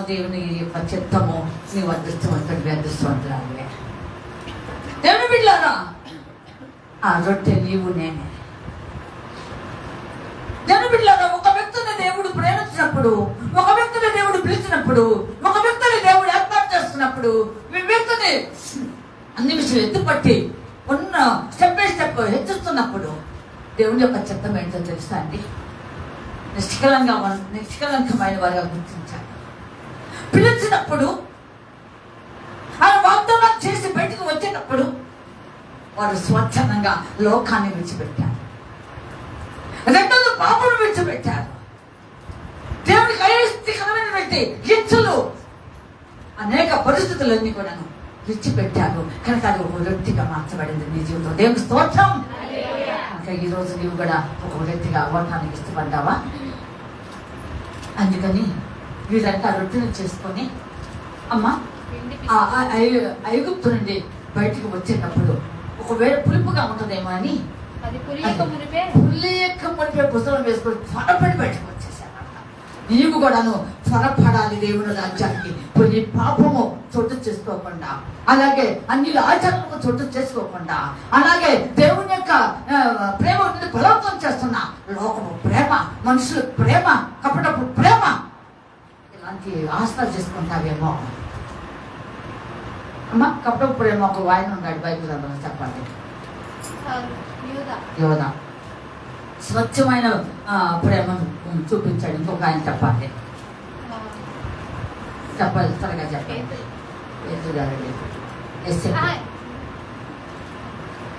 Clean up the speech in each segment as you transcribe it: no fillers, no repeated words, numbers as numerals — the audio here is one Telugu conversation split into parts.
దేవుని యొక్క చిత్తము నీవు అదృష్టవంతుడివి, అదృష్టవంతురాలివే. దేవుని బిడ్డలారా, ఆ రొట్టె నీవు నేనే. దేవుని బిడ్డలారా, ఒక వ్యక్తిని దేవుడు ప్రేమించినప్పుడు, ఒక వ్యక్తిని దేవుడు పిలిచినప్పుడు, ఒక వ్యక్తిని దేవుడు ఏర్పాటు చేస్తున్నప్పుడు, మీ వ్యక్తిని అన్ని విషయాలు ఎత్తుపట్టి ఉన్న స్టెప్ బై స్టెప్ హెచ్చిస్తున్నప్పుడు దేవుని యొక్క చిత్తం ఏంటో తెలుసా అండి? నిష్కలంకమైన వారిగా గుర్తించాలి. పిలిచినప్పుడు, ఆయన వాగ్దానం చేసి బయటకు వచ్చేటప్పుడు వారు స్వచ్ఛందంగా లోకాన్ని విడిచిపెట్టారు. రెండోది పాపను విడిచిపెట్టారు. దేవునికి అయిష్టకరమైనటువంటి ఇచ్చలు అనేక పరిస్థితులన్నీ కూడా విడిచిపెట్టారు. కనుక అది ఒక వ్యక్తిగా మార్చబడింది నీ జీవితం. దేవునికి స్తోత్రం. కనుక ఈరోజు నీవు కూడా ఒక వ్యక్తిగా అవ్వటానికి ఇష్టపడ్డావా? అందుకని వీళ్ళంతా రొట్టెను చేసుకొని అమ్మ ఐగుప్తు నుండి బయటికి వచ్చేటప్పుడు ఒకవేళ పులుపుగా ఉంటుందేమో అని పులియక్క మునిపే పుస్తకం వేసుకొని త్వరపడి బయటకు వచ్చేసాను. నీవు కూడాను త్వరపడాలి దేవుని రాజ్యానికి. కొన్ని పాపము చోటు చేసుకోకుండా, అలాగే అన్ని ఆచారాలకు చోటు చేసుకోకుండా, అలాగే దేవుని యొక్క ప్రేమ బలవంతం చేస్తున్నా లోకము ప్రేమ, మనుషుల ప్రేమ, కపటపు ప్రేమ, ఇలాంటి ఆస్థాలు చేసుకుంటావేమో. అమ్మ కపటపు ప్రేమ ఒక వాయన ఉన్నాడు బైబిల్ అందులో, చెప్పండి. యోధ స్వచ్ఛమైన ప్రేమను చూపించాడు. ఇంకొక ఆయన చెప్పండి, చెప్పాలి త్వరగా చెప్పండి.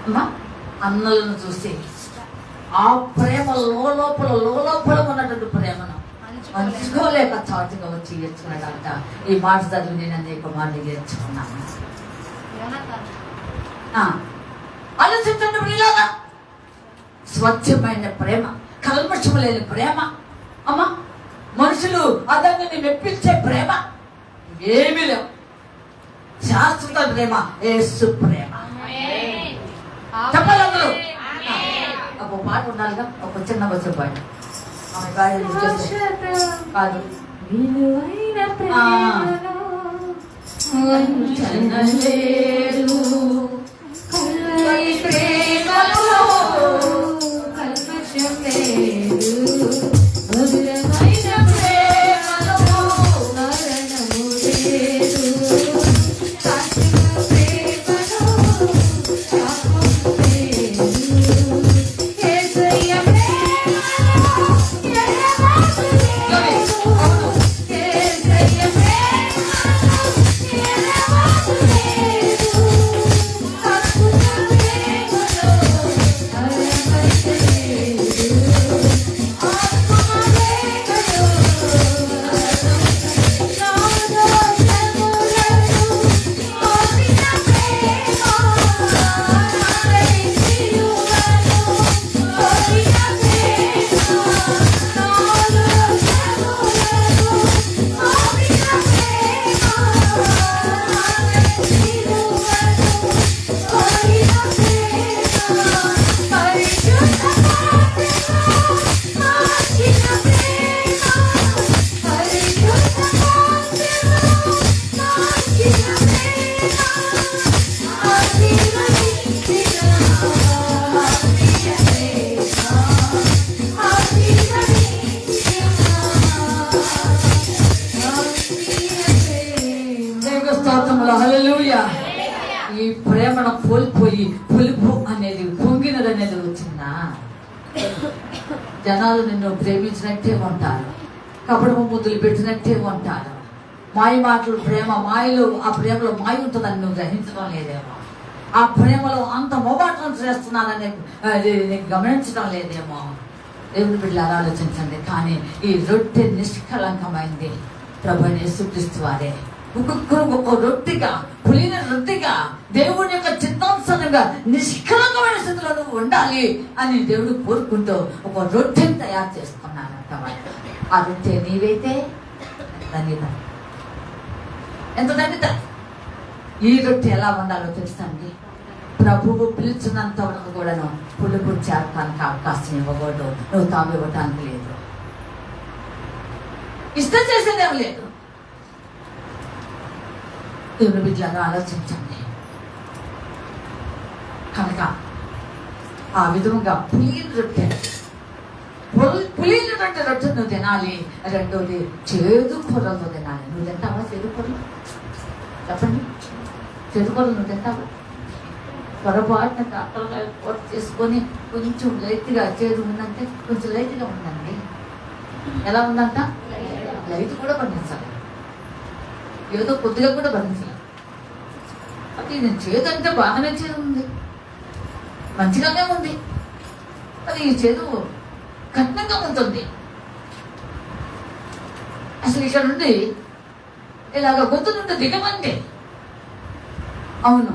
అమ్మా అన్నలను చూసి ఆ ప్రేమ లోపల ఉన్నటువంటి ప్రేమను మంచుకోలేక చాటుగా వచ్చి నేర్చుకున్నాడంట. ఈ మాట చదివి నేను అనేక మార్లు నేర్చుకున్నాను. ఆలోచించండి ఇలాగా స్వచ్ఛమైన ప్రేమ, కల్మషం లేని ప్రేమ, అమ్మ మనుషులు అతన్ని మెప్పించే ప్రేమ ఏమీ లేవు. శాశ్వత ప్రేమ, యేసు ప్రేమ. చెప్పాలి అందరూ. ఒక పాట ఉండాలిగా, ఒక చిన్న బస్సు పాట. కాదు కోల్పోయి పులుపు అనేది పొంగినది అనేది వచ్చిందా? జనాలు నిన్ను ప్రేమించినట్టే ఉంటారు, కపడము ముద్దులు పెట్టినట్టే ఉంటారు. మాయ మాటలు ప్రేమ, మాయలు, ఆ ప్రేమలో మాయ ఉంటుందని నువ్వు గ్రహించడం లేదేమో. ఆ ప్రేమలో అంత మొబాటం చేస్తున్నానని నీకు గమనించడం లేదేమో. దేవుని బిడ్డలారా ఆలోచించండి. కానీ ఈ రొట్టె నిష్కలంకమైంది. ప్రభుని యేసుక్రీస్తు వారే ఒక్కొక్కరు ఒక్కొక్క రొట్టెగా, పులిన రొట్టెగా, దేవుని యొక్క చిత్తానుసారంగా నిష్కలంకమైన స్థితిలో నువ్వు ఉండాలి అని దేవుడు కోరుకుంటూ ఒక రొట్టెని తయారు చేసుకున్నానంట. ఆ రొట్టె నీవైతే ధన్యత, ఎంత ధన్యత. ఈ రొట్టె ఎలా ఉండాలో తెలుసండి. ప్రభువు పిలిచినంత వరకు కూడాను పులుపు చేరటానికి అవకాశం ఇవ్వకూడదు. నువ్వు తాగివ్వటానికి లేదు, ఇష్టం చేసేదేం లేదు. దేవుని బిడ్డలను ఆలోచించండి. కనుక ఆ విధంగా పులిన రొట్టె నువ్వు తినాలి. రెండోది చేదు కూరలతో తినాలి. నువ్వు తింటావా చేదు కూరలు? చెప్పండి, చేదు కూరలు నువ్వు తింటావా? పొరపాటున డాక్టర్గా రిపోర్ట్ చేసుకొని కొంచెం లైట్గా చేదు ఉందంటే కొంచెం లైట్గా ఉందండి. ఎలా ఉందంట? లైట్ కూడా పండించాలి, ఏదో కొద్దిగా కూడా పండించాలి. అది నేను చేదు అంటే బాగానే చేదు ఉంది, మంచిగానే ఉంది. అది ఈ చేదు కఠినంగా ఉంటుంది. అసలు ఇక్కడ నుండి ఇలాగ గొంతు నుండి దిగమంటే, అవును,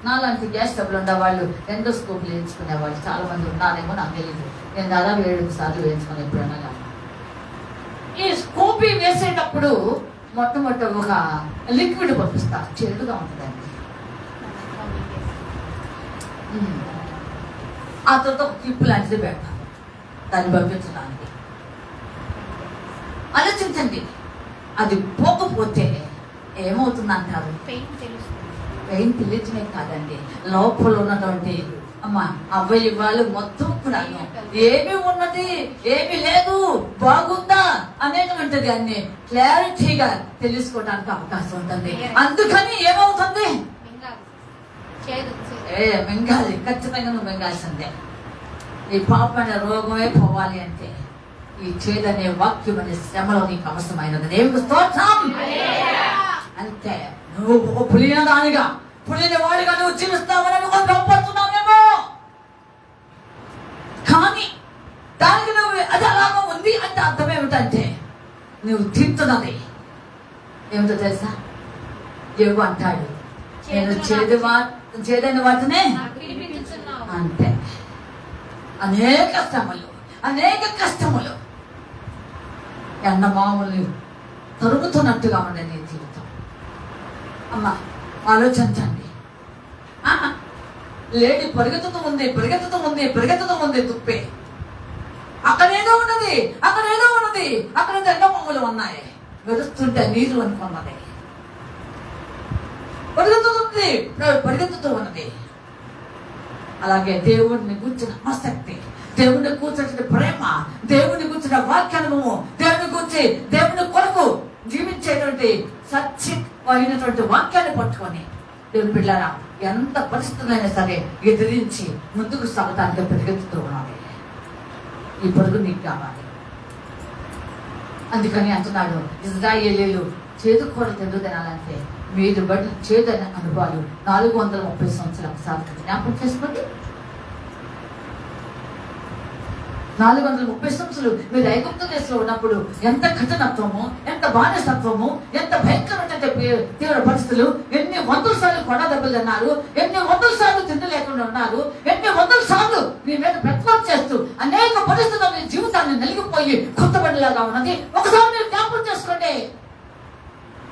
నాలాంటి గ్యాస్ ట్రబుల్ ఉండేవాళ్ళు ఎండోస్కోప్లు వేయించుకునే వాళ్ళు చాలా మంది ఉన్నారేమో నాకు తెలియదు. నేను దాదాపు 7 సార్లు వేయించుకుని ఎప్పుడైనా కానీ. ఈ స్కోపీ వేసేటప్పుడు మొట్టమొదటి ఒక లిక్విడ్ పంపిస్తారు, చేదుగా ఉంటుందండి. ఆ తర్వాత ఒక క్లిప్ లాంటిది పెడతాను దాన్ని పంపించడానికి. ఆలోచించండి, అది పోకపోతే ఏమవుతుందంటారు? పెయిన్ తెలియచమే కాదండి, లోపల ఉన్నటువంటి అవయవాలు మొత్తం కూడా ఏమి ఉన్నది ఏమి లేదు, బాగుందా అనేటువంటిది అన్ని క్లారిటీగా తెలుసుకోవడానికి అవకాశం ఉంటుంది. అందుకని ఏమవుతుంది? మింగాలి, ఖచ్చితంగా నువ్వు మింగాల్సిందే. ఈ పాపమైన రోగమే పోవాలి అంటే ఈ చేదనే వాక్యం అనే శ్రమలో నీకు అవసరమైనది. దేవుని స్తోత్రం. అంతే, నువ్వు ఒక పులిన దానిగా, పులిన వాడిగా నువ్వు జీవిస్తావని నువ్వు గొప్పతున్నావేమో, కానీ దానికి నువ్వు అది అలాగా ఉంది అంటే అర్థం ఏమిటంటే నువ్వు తింటున్నది ఏమిటో తెలుసా? యోగు అంటాడు, నేను చేదైన వాటినే. అంతే, అనేక శ్రమలు, అనేక కష్టములు ఎండమాములు తరుగుతున్నట్టుగా ఉండే నీ జీవితం. అమ్మా ఆలోచించండి. లేడీ పరిగెత్తుతూ ఉంది తుప్పే. అక్కడేదో ఉన్నది, అక్కడ ఎండమాములు ఉన్నాయి, వెరుస్తుంటే నీరు అనుకున్నది. పరిగెత్తుతూ ఉన్నది. అలాగే దేవుడిని కూర్చున్న ఆసక్తి, దేవుడిని కూర్చున్న ప్రేమ, దేవుడిని కూర్చున్న వాక్యానుభవము, దేవుని కూర్చి దేవుని కొరకు జీవించేటువంటి సత్యమైనటువంటి వాక్యాన్ని పట్టుకొని దేవుని బిడ్డలారా ఎంత పరిస్థితులైనా సరే ఎదిరించి ముందుకు సాగటానికి పరిగెత్తుతూ ఉండాలి. ఈ పరుగు నీకు కావాలి. అందుకని అంటున్నాడు, ఇజ్రాయేలీయులు చేదు కూర ఎందుకు తినాలంటే మీరు బట్టి చేదైన అనుభవాలు 430 సంవత్సరాల ఒకసారి జ్ఞాపకం చేసుకోండి. 430 సంవత్సరాలు మీరు ఐగుప్తు దేశంలో ఉన్నప్పుడు ఎంత కఠినత్వము, ఎంత బానిసత్వము, ఎంత భయంకరమైన తీవ్ర పరిస్థితులు, ఎన్ని 100 సార్లు కొడ దెబ్బలు తిన్నారు, ఎన్ని 100 సార్లు తిండి లేకుండా ఉన్నారు, ఎన్ని 100 సార్లు మీ మీద ప్రతిపాదన చేస్తూ అనేక పరిస్థితుల్లో మీ జీవితాన్ని నలిగిపోయి కొత్తబడిలాగా ఉన్నది. ఒకసారి మీరు జ్ఞాపకం చేసుకోండి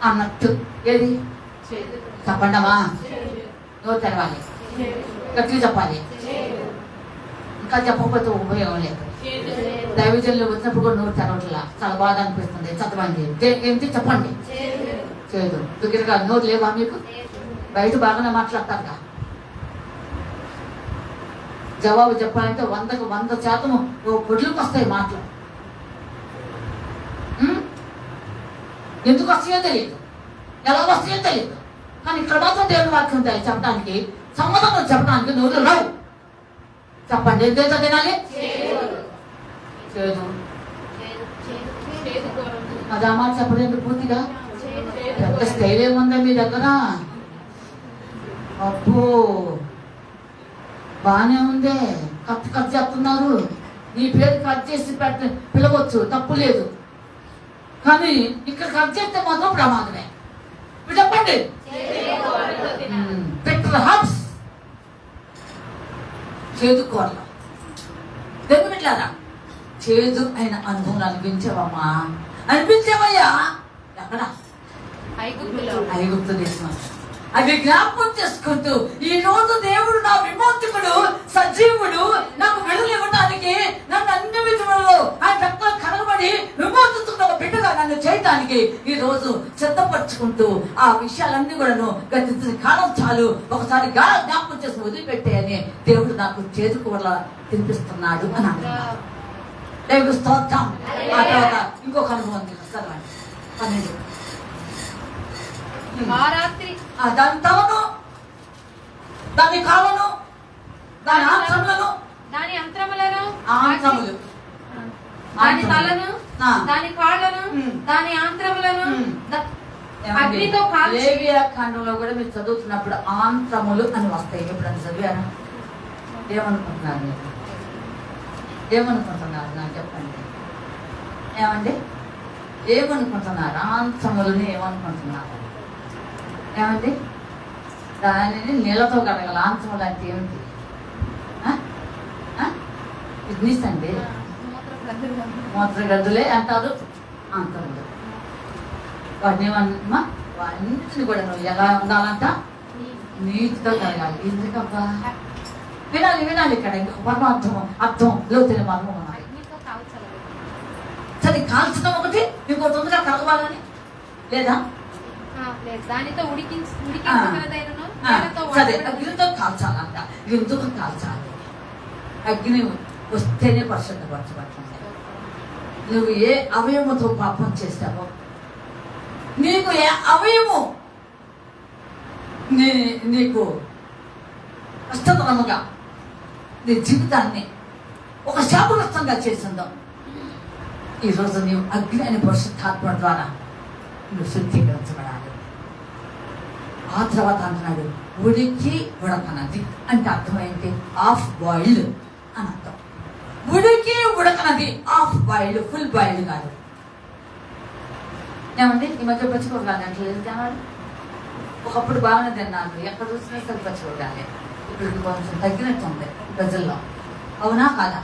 అన్నట్టు. ఏది చెప్పండమా? నోరు తెరవాలి, గట్టిగా చెప్పాలి. ఇంకా చెప్పకపోతే ఉపయోగం లేదు. దైవజనులు వచ్చినప్పుడు కూడా నోరు తెరవట్లా, చాలా బాధ అనిపిస్తుంది. చదవండి, ఏంటి చెప్పండి. చేదు దగ్గరగా నోరు లేవా మీకు? బయట బాగానే మాట్లాడతారుగా. జవాబు చెప్పాలంటే 100కు 100% పొడులకు వస్తాయి మాటలు. ఎందుకు వస్తాయో తెలియదు, ఎలా వస్తాయో తెలియదు. కానీ ఇక్కడ మాత్రం దేవుని వాక్యం చెప్పడానికి సమాధానం చెప్పడానికి నోరు రావు. చెప్పండి, ఎంతైతే తినాలి? చేదు. అది అమ్మ చెప్పలేదు పూర్తిగా. పెద్ద స్టైల్ ఏముందా మీ దగ్గర? అబ్బో బానే ఉందే, కట్ చేస్తున్నారు. నీ పేరు కట్ చేసి పిలవచ్చు, తప్పు లేదు. కానీ ఇక్కడ కట్ చేస్తే మాత్రం ప్రమాదమే. చెప్పండి. బిట్టర్ హర్బ్స్, చేదు కూరలు. తెలుగులారా, చేదు అయిన అనుభవం అనిపించావమ్మా? అనిపించావయ్యా? ఎక్కడ? ఐగుప్తు దేశం. అవి జ్ఞాపకం చేసుకుంటూ ఈ రోజు దేవుడు నా విమోచకుడు, సజీవుడు, నాకు విడుదల ఇవ్వడానికి, నన్ను అన్ని విధులలో ఆయన రక్తం కనబడి విమోచిస్తున్న ఒక బిడ్డగా నన్ను చేయడానికి ఈ రోజు సిద్ధపరచుకుంటూ ఆ విషయాలన్నీ కూడాను గతించిన కాలం చాలు, ఒకసారి జ్ఞాపకం చేసి వదిలిపెట్టే అని దేవుడు నాకు చేదుకోవలా తినిపిస్తున్నాడు అని అంటున్నాడు. దేవుడు స్తోత్రం. ఆ తర్వాత ఇంకొక అనుభవం చదవండి. 12. దాని తలను, దాని కాలను, దాని ఆంత్రములను, దాని అంత్రములను, ఆంత్రములు, దాని తలను, దాని కాళ్ళను, దాని ఆంత్రములను అగ్నితో కాల్చి. లేవియా కాండంలో కూడా మీరు చదువుతున్నప్పుడు ఆంత్రములు అని వస్తాయి. ఎప్పుడైనా చదివాను? ఏమనుకుంటున్నారు మీరు? ఏమనుకుంటున్నారు నాకు చెప్పండి. ఏమండి ఏమనుకుంటున్నారు? ఆంత్రములని ఏమనుకుంటున్నారు? ఏమండి దానిని నీళ్ళతో కడగల. ఆంత్రములు అంటే ఏమిటి? కిడ్నీస్ అండి, మూత్రగద్దులే అంటారు ఆంత్రములు. వాటిని ఏమన్నా వాటిని కూడా నువ్వు ఎలా ఉండాలంట? నీటితో కడగాలి. ఎందుకబ్బా? వినాలి. ఇక్కడ అర్థం లోతుల మర్మం ఉన్నాయి. సరే, కాల్చడం ఒకటి, ఇంకో తొందరగా కలగాలని లేదా? సరే, అగ్నితో కాల్చాలంట. ఎందుకు కాల్చాలి? అగ్ని వస్తేనే పరిశుద్ధపరచబడుతుంది. నువ్వు ఏ అవయవంతో పాపం చేస్తావో, నీకు ఏ అవయవం నీకు కష్టతరముగా నీ జీవితాన్ని ఒక శాపగ్రస్తంగా చేసిందో, ఈరోజు నీవు అగ్ని అని పరిశుద్ధాత్మ ద్వారా నువ్వు శుద్ధీకరించబడాలి. ఆ తర్వాత అంటున్నాడు ఉడికి ఉడకనది అంటే అర్థమైంది హాఫ్ బాయిల్డ్ అని అర్థం. ఉడికి ఉడకనది, హాఫ్ బాయిల్డ్, ఫుల్ బాయిల్డ్ కాదు. ఏమండి ఈ మధ్య పచ్చికూరగాలి అంటే తినాలి. ఒకప్పుడు బాగానే తిన్నాను, ఎక్కడ చూసినా సరే పచ్చికూరగాలి. ఇప్పుడు కొంచెం తగ్గినట్టుంది ప్రజల్లో. అవునా కాదా?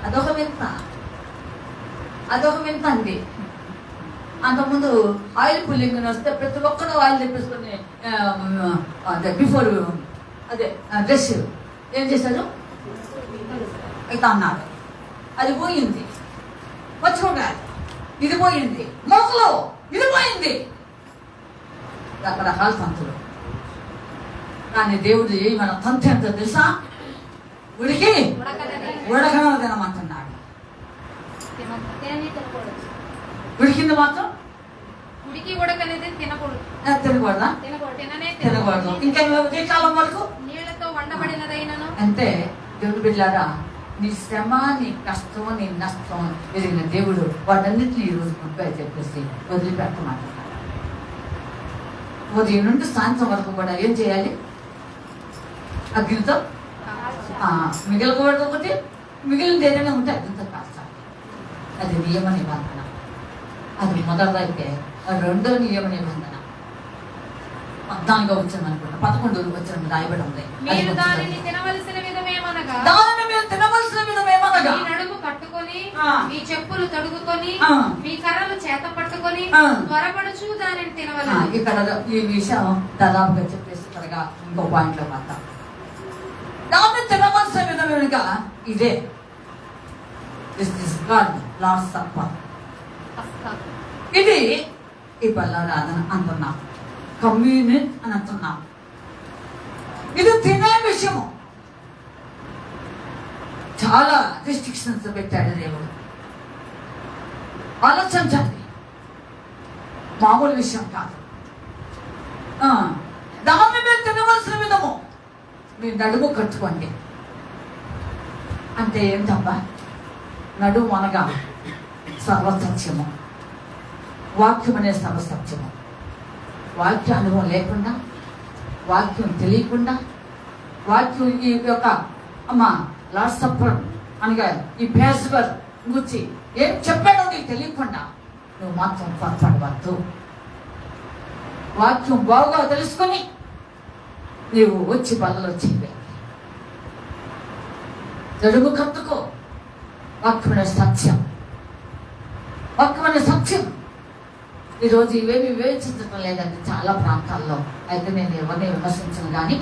అదొక వింత అండి. అంతకుముందు ఆయిల్ పుల్లింగ్ వస్తే ప్రతి ఒక్కరు ఆయిల్ తెప్పించుకొని బిఫోర్ డ్రెస్ ఏం చేశారు? అయితే అన్నారు. అది పోయింది. పచ్చిమిరపకాయలు ఇది పోయింది. మొక్కలు ఇది పోయింది. రకరకాల తంతులు. కానీ దేవుడు మన తంతు ఎంతో తెలుసా? ఉడికి ఉడకన తినమంటున్నాడు. ఉడికింది మాత్రం ఉడికి ఉడకనేది తినకూడదా? తినకూడదు. ఇంకా ఏ కాలం వరకు నీళ్లతో వండబడినదైనను. అంటే దేవుడు బిడ్డలారా, నీ శ్రమ, నీ కష్టం, నీ నష్టం ఎదిగిన దేవుడు వాటన్నిటిని ఈ రోజు గుడ్బై చెప్పేసి వదిలిపెట్టమంటున్నాడు. ఉదయం నుండి సాయంత్రం వరకు కూడా ఏం చేయాలి? అగ్నితో మిగలకూడదు. ఒకటి మిగిలినది ఏదైనా ఉంటే అగ్నితో కాల్చాలి. అది నియమ నిబంధన. అది మొదటిదైతే రెండో నియమ నిబంధన 14వ వచనం అనుకుంటా, 11వ వచనం రాయబడి ఉంది. దానిని తినవలసిన విధమేమనగా మీ నడుము కట్టుకొని, మీ చెప్పులు తొడుగుకొని, మీ కర్రలు చేత పట్టుకొని త్వరపడుచు దానిని తినవలెను. ఇక్కడ ఈ విషయం దాదాపుగా చెప్పేసి త్వరగా ఇంకో పాయింట్ లో పడతాం. దాన్ని తినవలసిన విధమేగా ఇదే. Last supper. ఇది ఈ బల్లారాధన అంటున్నాం, కమ్యూనియన్ అని అంటున్నాం. ఇది తినే విషయము. చాలా రిస్ట్రిక్షన్స్ పెట్టాడు దేవుడు. ఆలోచించండి, మామూలు విషయం కాదు. దాన్ని మీరు తినవలసిన విధము మీ నడుము కట్టుకోండి. అంటే ఏంటబ్బా? నడుము అనగా సర్వసత్యము, వాక్యం అనే సర్వసత్యము. వాక్య అనుభవం లేకుండా, వాక్యం తెలియకుండా, వాక్యం ఈ యొక్క లార్డ్ సప్పర్ అనగా ఈ పేస్బర్ గురించి ఏం చెప్పాడో నీకు తెలియకుండా నువ్వు మాత్రం పొరపడవద్దు. వాక్యం బాగా తెలుసుకొని నీవు వచ్చి బలలో చేయాలి. నడుము కట్టుకో. వాక్యమైన సత్యం, వాక్యమైన సత్యం. ఈరోజు ఇవేమి వివేచించడం లేదండి చాలా ప్రాంతాల్లో. అయితే నేను ఎవరిని విమర్శించను, కానీ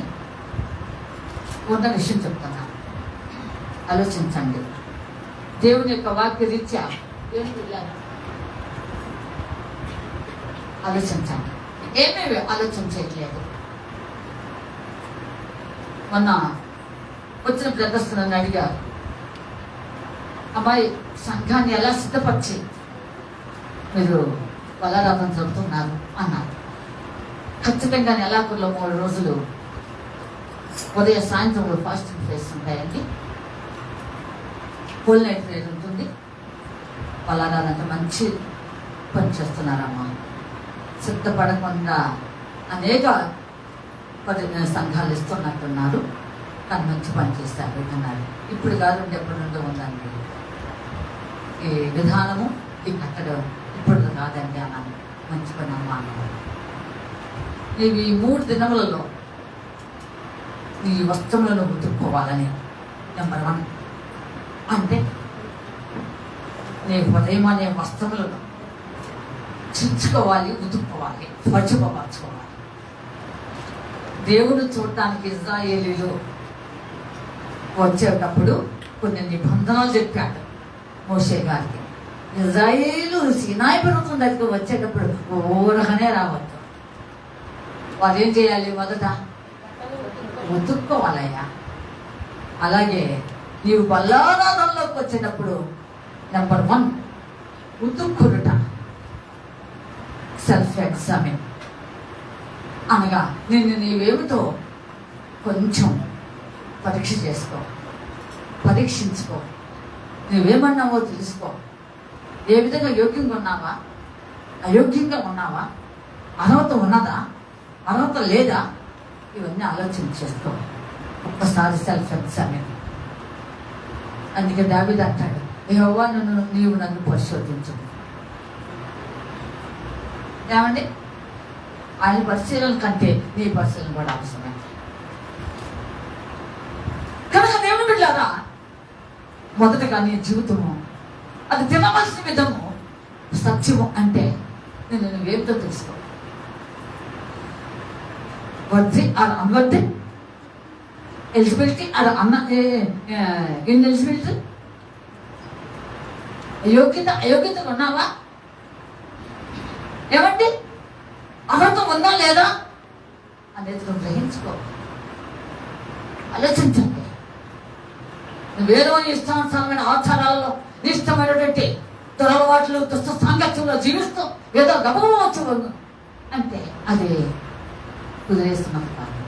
ఉన్న విషయం చెప్తున్నా, ఆలోచించండి. దేవుని యొక్క వాక్య రీత్యా ఆలోచించండి. ఏమేమి ఆలోచించట్లేదు. మొన్న వచ్చిన ప్రదర్శనని అడిగారు, అమ్మాయి సంఘాన్ని ఎలా సిద్ధపరిచి మీరు బలారాధన జరుపుతున్నారు అన్నారు. ఖచ్చితంగా నెలాఖరులో 3 రోజులు ఉదయం సాయంత్రంలో ఫాస్టింగ్ ప్రేయర్స్ ఉంటాయండి. హోల్ నైట్ ప్రేయర్ ఉంటుంది. బలారాధన మంచి పని చేస్తున్నారమ్మా. సిద్ధపడకుండా అనేక సంఘాలు ఇస్తున్నట్టున్నారు, కానీ మంచి పని చేస్తారు అన్నారు. ఇప్పుడు కాదు, ఎప్పటి నుండో ఉందండి ఈ విధానము, ఈ కట్టడం ఇప్పుడు కాదండి అన్నాను. మంచి పని అమ్మా అన్నారు. నీవి 3 దినములలో నీ వస్త్రములను ఉతుక్కోవాలని నెంబర్ 1. అంటే నీ హృదయం అనే వస్త్రములను చించుకోవాలి, ఉతుక్కోవాలి, స్వచ్ఛపరచుకోవాలి. దేవుడు చూడటానికి ఇజ్రాయేలీలు వచ్చేటప్పుడు కొన్ని నిబంధనలు చెప్పాడు మోషే గారికి. ఇజ్రాయేలు సీనాయి పర్వతం దగ్గర వచ్చేటప్పుడు ఊరకనే రావద్దు. వాళ్ళు ఏం చేయాలి? మొదట ఉతుక్కోవాలయ్యా. అలాగే నీవు బల్లారాధనలోకి వచ్చేటప్పుడు నెంబర్ 1 ఉతుక్కునుట, సెల్ఫ్ ఎగ్జామిన్. అనగా నిన్ను నీవేమిటో కొంచెం పరీక్ష చేసుకో, పరీక్షించుకో. నువ్వేమన్నావో తెలుసుకో. ఏ విధంగా యోగ్యంగా ఉన్నావా, అయోగ్యంగా ఉన్నావా, అర్హత ఉన్నదా, అర్హత లేదా, ఇవన్నీ ఆలోచన చేసుకో. ఒక్కసారి సెల్ఫ్ ఎగ్జామిన్. అందుకే దావీదు అంటాడు, యెహోవా నీవు నన్ను పరిశోధించు. ఏమండి? ఆయన పరిశీలన కంటే నీ పరిశీలన కూడా అవసరమే. కనుక దేవుని బిడ్డలారా, మొదటగా నీ జీవితము అది తినవలసిన విధము సత్యము. అంటే నేను నువ్వేమిటో తెలుసుకో. Worthy or unworthy, eligibility or ineligibility, అయోగ్యత ఉన్నావా, ఏమండి అర్హత ఉందా లేదా అనేది నువ్వు గ్రహించుకో. ఆలోచించండి. నువ్వేదో ఇష్టానుసారమైన ఆచారాలలో, ఇష్టమైనటువంటి దురలవాట్లు, దుష్ట సాంగత్యంలో జీవిస్తూ ఏదో గమవచ్చు అంటే అది కుదిరేస్తున్నాం కాదు.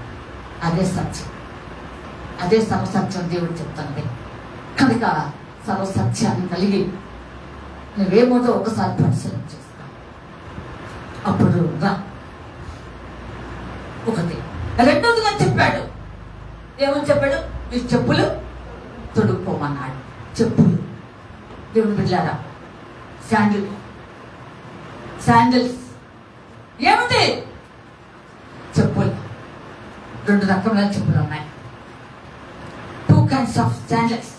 అదే సత్యం, అదే సర్వసత్యం దేవుడు చెప్తుంది. కనుక సర్వసత్యాన్ని కలిగి నువ్వేమోదో ఒకసారి పరిశీలన చేస్తా. అప్పుడు రా. ఒకటి. రెండోదిగా చెప్పాడు, ఏమని చెప్పాడు? ఈ చెప్పులు తొడుక్కోమన్నాడు. చెప్పులు, దేవుని బిడ్డలారా, శాండిల్స్ ఏమిటి? చెప్పులు. 2 రకముల చెప్పులు ఉన్నాయి. 2 kinds of sandals.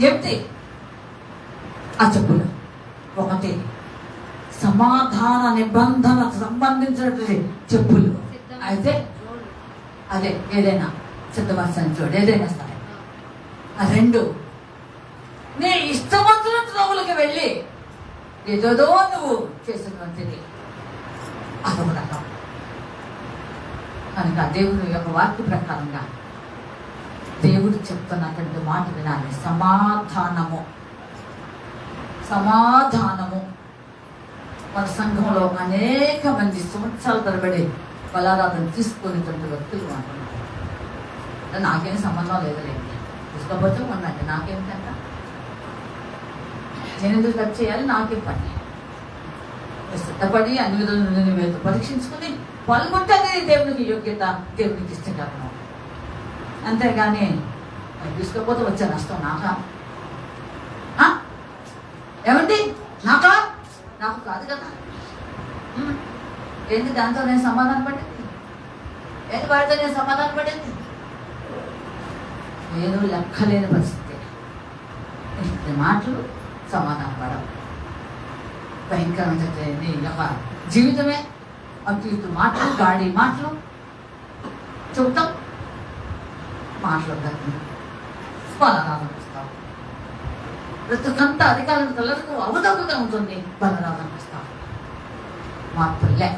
ఏమిటి ఆ చెప్పులు? ఒకటి సమాధాన నిబంధనకు సంబంధించినటువంటి చెప్పులు. అయితే అదే ఏదైనా సిద్ధపరచని చూడు, ఏదైనా సరే. ఆ 2 నీ ఇష్టవంతుల త్రోవులకు వెళ్ళి ఏదోదో నువ్వు చేసినటువంటిది అదొక రకం. కనుక దేవుని యొక్క వాక్య ప్రకారంగా దేవుడు చెప్తున్నటువంటి మాట వినాలి. సమాధానము, సమాధానము. మన సంఘంలో అనేక మంది సంవత్సరాల తరబడి బలారాధన తీసుకునేటువంటి వ్యక్తులు అంటున్నారు. నాకేం సంబంధం లేదులేండి, తీసుకోకపోతే ఉండండి, నాకేమిటంట, నేను ఎందుకు ఖర్చు చేయాలి, నాకేం పని. సిద్ధపడి అన్ని విధాలు మీరు పరీక్షించుకుని పాల్గొంటే అది దేవునికి యోగ్యత, దేవునికి ఇష్టకరణం. అంతేగాని అది తీసుకోకపోతే వచ్చే నష్టం నాకా? ఏమండి, నాకా? నాకు కాదు కదా. ఏంటి దాంతో నేను సమాధాన పడింది? ఏంటి వాడితో నేను సమాధాన పడింది? ఏదో లెక్కలేని పరిస్థితి. ఇంటి మాటలు సమాధాన పడవు. భయంకరమైన యొక్క జీవితమే అటు ఇటు మాటలు, గాడి మాటలు చెబుతాం, మాట్లాడతాం, బలరాధన ఇస్తాం. ప్రతికంతా అధికారుల కలలకు అవతవగా ఉంటుంది. బలరాధన ఇస్తాం. మార్పులే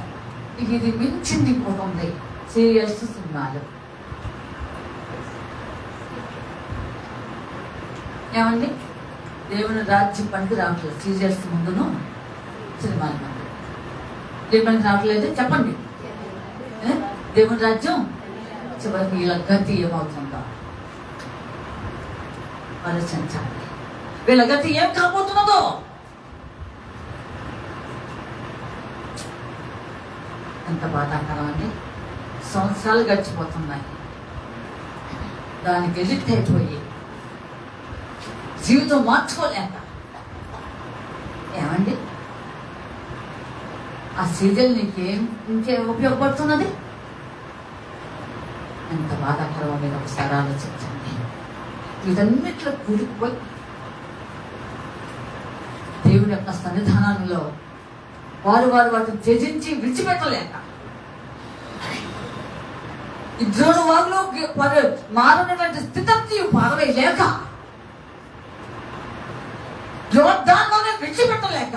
ఇది మించింది పోతుంది. సీరియల్స్, సినిమాలు. ఏమండి, దేవుని రాజ్యం పనికి రావట్లేదు. సీరియల్స్ ముందును సినిమాల ముందు ఏ పనికి రావట్లేదు చెప్పండి. దేవుని రాజ్యం చివరికి వీళ్ళ గతి ఏమవుతుందో ఆలోచించాలి. వీళ్ళ గతి ఏం కాబోతున్నదో. ఎంత బాధాకరం అండి. సంవత్సరాలు గడిచిపోతున్నాయి, దానికి ఎడిక్ట్ అయిపోయి జీవితం మార్చుకోలేక. ఏమండి, ఆ సీరియల్ ఇంకేం ఉపయోగపడుతున్నది? ఎంత బాధాకరం మీద ఒకసారి ఆలోచించండి. వీటన్నిట్లో కూలిపోయి దేవుని యొక్క సన్నిధానంలో వారు వాటిని త్యజించి విడిచిపెట్టలేక, ఈ ద్రోణు వాగులో మారినటువంటి స్థితి పారవేయలేక, దానిలోనే విడిచిపెట్టలేక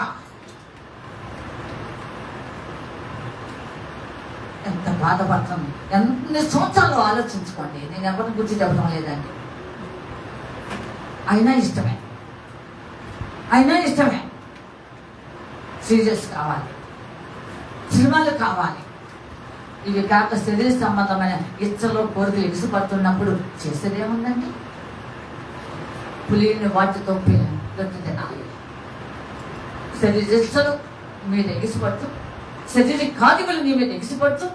ఎంత బాధపడుతుంది. ఎన్ని సంవత్సరాలు ఆలోచించుకోండి. నేను ఎవరిని గురించి చెప్పడం లేదండి. అయినా ఇష్టమే. సీరియల్స్ కావాలి, సినిమాలు కావాలి. ఇవి కాక శరీర సంబంధమైన ఇచ్చలో కోరికలు ఎగిసిపడుతున్నప్పుడు చేసేదేముందండి? పులిని వాటితో గట్టి తినాలి. శరీర ఇచ్చలు మీద ఎగిసిపడుతూ, శరీర కాదికలు నీ మీద ఎగిసిపడుతూ,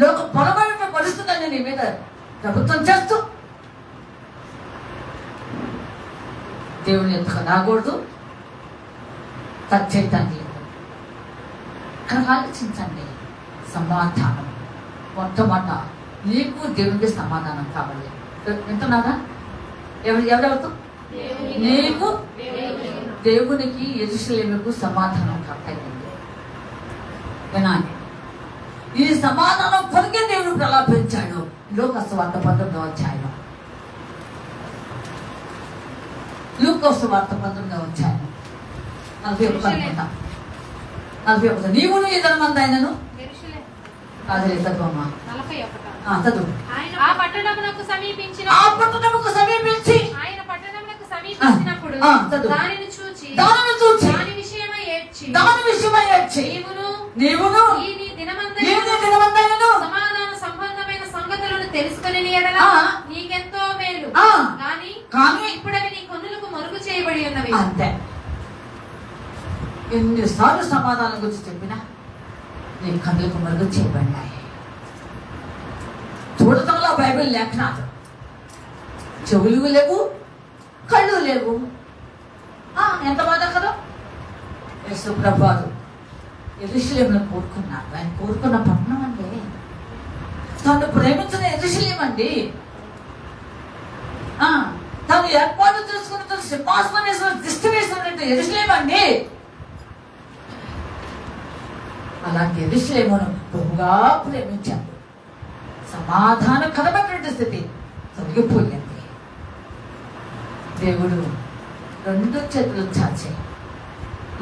లోక పొరబడిన పరిస్థితులన్నీ నీ మీద ప్రభుత్వం చేస్తూ, దేవుని ఎందుకు రాకూడదు, టచ్ చేయటానికి లేదు. కనుక ఆలోచించండి. సమాధానం మొట్టమొదట నీకు దేవునికి సమాధానం కావాలి. వింటున్నారా? ఎవరెవరితో? నీకు దేవునికి యెరూషలేముకు సమాధానం కావాలి. వినాలి. ఈ సమాధానం కొరికే దేవుడు ప్రలాపించాడు. లూకా సువార్త 19వ అధ్యాయం. లూకా సువార్త 19వ అధ్యాయం 41. నీవును ఇతర మంది ఆయనను కాదు చదువమ్మా. చదువు. ఆ పట్టణమునకు సమీపించి ఆయన పట్టణమునకు సమీపించినప్పుడు దానిని చూచి దాని విషయమై ఏడ్చి నీవును ఈ దినమందైనను సమాధాన సంబంధమైన సంగతులను తెలుసుకుని ఎడల నీకెంతో మేలు. కానీ ఇప్పుడవి నీ కన్నులకు మరుగు చేయబడి ఉన్నవి. అంతే. ఎన్నిసార్లు సమాధానం గురించి చెప్పినా నీ కన్నులకు మరుగు చేయబడినాయి. చూడటంలో బైబిల్ లేఖనాలు, చెవులు లేవు, కళ్ళు లేవు. ఎంత బాధ కదా. యేసుప్రభువు యెరూషలేమును కోరుకున్నారు. ఆయన కోరుకున్న పట్టణం అండి, తను ప్రేమించిన యెరూషలేం అండి, తను ఏర్పాటు చేసుకున్న తను సింహాసనం వేసిన దిష్టి వేసినట్టు యెరూషలేం అండి. అలాంటి యెరూషలేమును బహుగా ప్రేమించాడు. సమాధానకరమైనటువంటి స్థితి తొలగిపోయింది. దేవుడు 2 చేతులు చాచే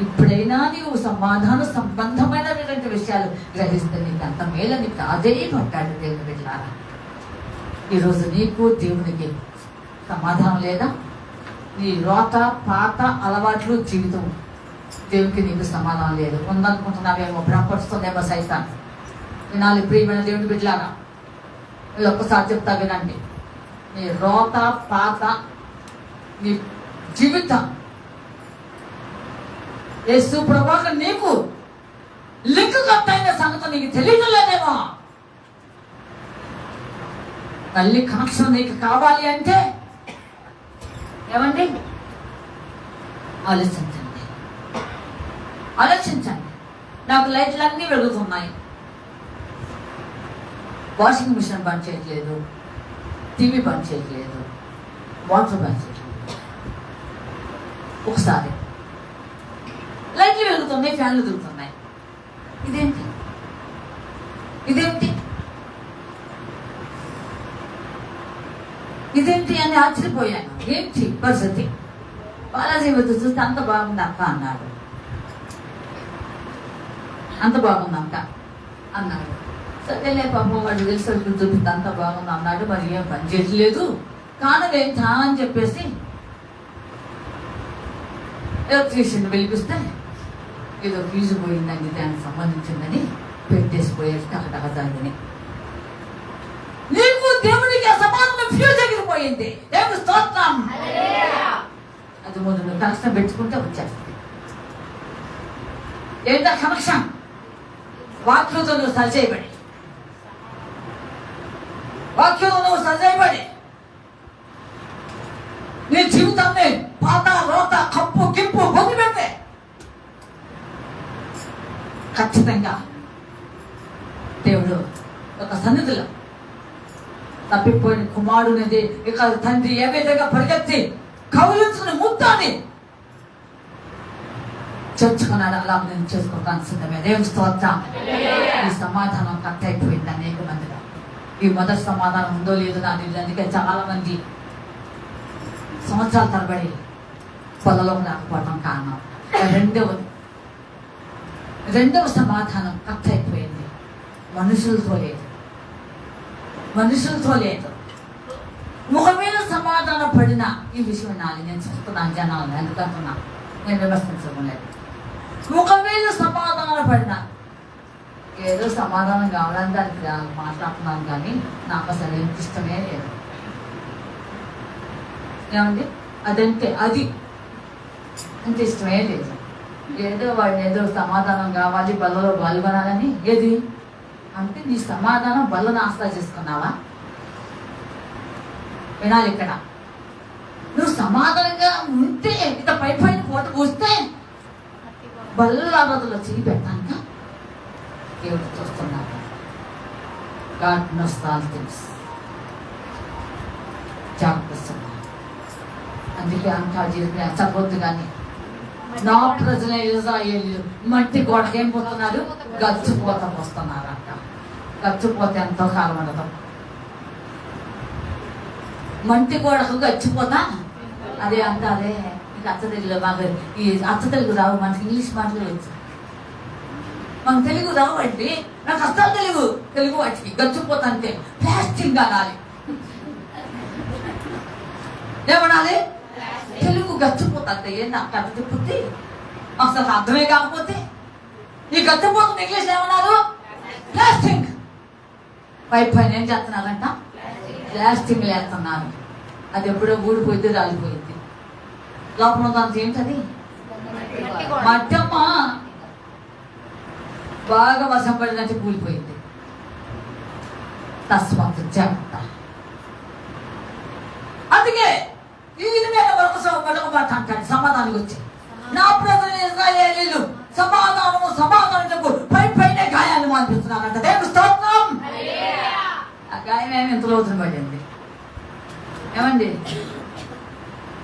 ఇప్పుడైనా నీవు సమాధాన సంబంధమైనటువంటి విషయాలు గ్రహిస్తే నీకు అంత మేల నీకు అదే పట్టాడు. దేవుని బిడ్డలారా, ఈరోజు నీకు దేవునికి సమాధానం లేదా? నీ రోత పాత అలవాట్లు జీవితం దేవునికి నీకు సమాధానం లేదు. ఉందనుకుంటున్నావేమో, భ్రమపరుస్తుందేమో సైతాన్. వినాలి ప్రియమైన దేవుని బిడ్డలారా. వీళ్ళు ఒక్కసారి చెప్తా వినండి. నీ రోత పాత నీ జీవితం యేసు ప్రభాక నీకు లింక్ కట్టైన సంగతి నీకు తెలియలేదేమో. తల్లి కనెక్షన్ నీకు కావాలి అంటే ఏమండి, ఆలోచించండి, ఆలోచించండి. నాకు లైట్లు అన్నీ వెలుగుతున్నాయి, వాషింగ్ మిషన్ పని చేయట్లేదు, టీవీ పని చేయట్లేదు, వాటర్ పని చేయట్లేదు. ఒకసారి లైట్లు వెలుగుతున్నాయి, ఫ్యాన్లు తిరుగుతున్నాయి. ఇదేంటి ఇదేంటి ఇదేంటి అని ఆశ్చర్యపోయాను. ఏంటి పరిస్థితి? బాలాజీ వద్ద చూస్తే అంత బాగుంది అక్క అన్నాడు. అంత బాగుందంట అన్నాడు. సరేలే పాపం వాడు తెలిసి చూపిస్తే అంత బాగుంది అన్నాడు. మరి ఏం పని చేయట్లేదు కానవేంటా అని చెప్పేసి ఎలక్ట్రీషియన్ పిలిపిస్తే ఏదో ఫీజు పోయిందండి, దానికి సంబంధించిందని పెట్టేసిపోయారు. టకటకదాన్ని నీకు దేవుడికి సమాధానం ఫ్యూజ్ ఎగిరిపోయింది. దేవుడు స్తోత్రం. అది మొదలు కనెక్షన్ పెట్టుకుంటే వచ్చేస్తుంది. ఏంటో కనెక్షన్? వాక్యంతో నువ్వు సరిచేయబడి, వాక్యంతో నువ్వు సరిచేయబడి నీ జీవితాన్ని పాత రోత కప్పు కింపు వదిలిపెట్టే ఖచ్చితంగా దేవుడు ఒక సన్నిధిలో తప్పిపోయిన కుమారునిది ఇక తండ్రి ఏ విధంగా పరిగెత్తి కౌలించుకుని ముద్దాన్ని చేర్చుకున్నాడు. అలా నేను చేసుకోవడానికి సిద్ధమే. దేవుని స్తోత్రం. ఈ సమాధానం కట్ అయిపోయింది అనేక మందిలో. ఈ మొదటి సమాధానం ఉందో లేదో నాకు అందుకే చాలా మంది సంవత్సరాల తరబడి పొలంలోకి రాకపోవడం కారణం. రెండవ సమాధానం కట్ అయిపోయింది. మనుషులతో లేదు, మనుషులతో లేదు. ఒకవేళ సమాధానం పడినా ఈ విషయం వినాలి. నేను చెప్తున్నాను జనాలను, ఎందుకంటున్నా నేను విమర్శించలేదు. ఒకవేళ సమాధానం పడినా ఏదో సమాధానం కావాలని దానికి మాట్లాడుతున్నాను, కానీ నాకు అసలు ఏం ఇష్టమే లేదు. ఏమండి, అదంటే అది అంత ఇష్టమే లేదు. ఏదో వాడిని ఏదో సమాధానం కావాలి, బల్లలో పాల్గొనాలని. ఏది అంటే నీ సమాధానం బల్లను ఆస్తా చేసుకున్నావా? వినాలి ఇక్కడ. నువ్వు సమాధానంగా ఉంటే ఇక పై పైన పూట కూస్తే బల్లారదులో చేయి పెట్టాక దేవుడు చూస్తున్నాడు. God knows all things. జాగ్రత్త. అందుకే అంతా జీవితం చదవద్దు. కానీ నా ప్రజల ఇశ్రాయేలీయులు మట్టి గోడకేం పోతున్నారు? గచ్చిపోత పోస్తున్నారు అంట. గచ్చిపోతే ఎంతో కాలం ఉండదు. మంటి గోడకు గచ్చిపోతా అదే అంట. అదే నీకు అచ్చ తెలుగులో మాకు ఈ అచ్చ తెలుగు రావు, మనకి ఇంగ్లీష్ మాటలు వచ్చు. మనకు తెలుగు రావు అండి. నాకు అస్సలు తెలుగు వాటికి గచ్చిపోతా అంటే ప్లాస్టిక్ అనాలి. ఏమనాలి? తెలుగు గచ్చిపోతా అంటే ఏం నాకు అర్థం చెప్పుద్ది? అసలు అర్థమే కాకపోతే ఈ గచ్చిపోతుంది ఇంగ్లీష్ ఏమన్నారు? ప్లాస్టిక్. పైన ఏం చేస్తున్నారంట? ప్లాస్టిక్ వేస్తున్నారు. అది ఎప్పుడో ఊడిపోయింది, రాలిపోయింది. లోపల దానికి ఏంటది? మట్టమ్మ. బాగా వర్షం పడినట్టు కూలిపోయింది. తస్మాత్ జాగ్రత్త. అందుకే ఇది నేను వరకు మాట అంటాడు సమాధానానికి వచ్చి. నా ప్రజలు ఇశ్రాయేలీయులు సమాధానము పైనే గాయాలు అనిపిస్తున్నారంట. దేవుని స్తోత్రం. ఆ గాయం ఏమి ఎంత లోతున పడింది? ఏమండి,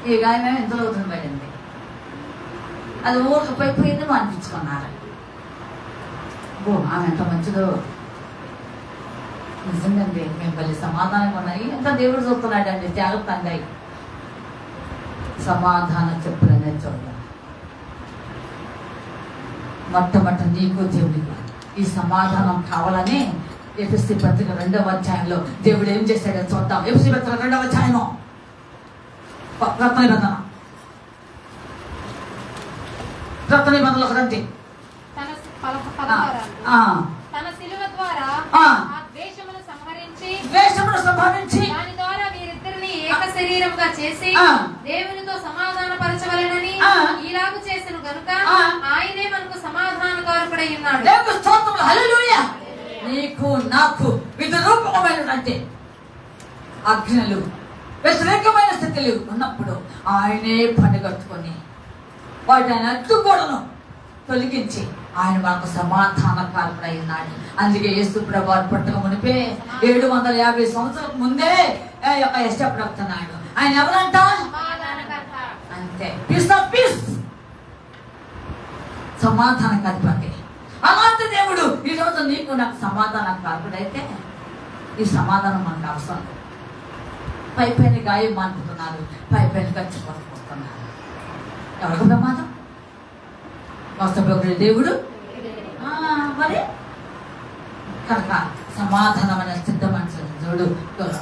ఈ గాయం ఏమి ఎంత లోతున పడింది? అది ఊరికి పైపోయింది అనిపించుకున్నారు. ఆమె ఎంత మంచిదో. నిజంగాండి, మేము పల్లి సమాధానంగా ఉన్నాయి. ఎంత దేవుడు చూస్తున్నాడు అండి. జాగ్రత్త అండి. సమాధానం చెప్పులనే చూద్దాం. మొట్టమొదటి నీకు దేవుడికి ఈ సమాధానం కావాలని ఎఫెసీ పత్రిక 2వ అధ్యాయంలో దేవుడు ఏం చేశాడో చూద్దాం. ఎఫెసీ పత్రిక 2వ అధ్యాయం క్రొత్త నిబంధనలకు రండి. తన శిలువ ద్వారా ద్వారా ఆ ఆ ద్వేషమును సంహరించి ద్వేషమును సంభవించి దాని ద్వారా వీరిద్దరిని ఏక శరీరముగా చేసి ఆ. దేవునితో సమాధాన పరచవలెనని ఆ. ఈలాగు చేసిన గనుక ఆ. ఆయనే మనకు సమాధానకారకుడై ఉన్నాడు. దేవుని స్తోత్రములు. హల్లెలూయా. నీకు నాకు విద్రూపమైనటువంటి అగ్నులు వ్యతిరేకమైన స్థితులు ఉన్నప్పుడు ఆయనే పనిగట్టుకొని వాటిని అడ్డుగోడను తొలగించి ఆయన మనకు సమాధానకారకుడై ఉన్నాడు. అందుకే యేసు ప్రభువు పుట్టక మునిపే 750 సంవత్సరాలకు ముందే ఇష్టపడుతున్నాడు. ఆయన ఎవరంట? సమాధానకర్త. అంతే. పీస్ ఆఫ్ పీస్, సమాధానకారకుడు. అలాంటి దేవుడు ఈరోజు నీకు నాకు సమాధానకారకుడైతే ఈ సమాధానం మనకు అవసరం. పై పైన గాయం అనుకుంటున్నారు, పై పైన ఖర్చు పట్టుకొస్తున్నారు. ఎవరికి ప్రమాదం? వాస్తవ దేవుడు మరి కనుక సమాధానం అనే సిద్ధమైన దేవుడు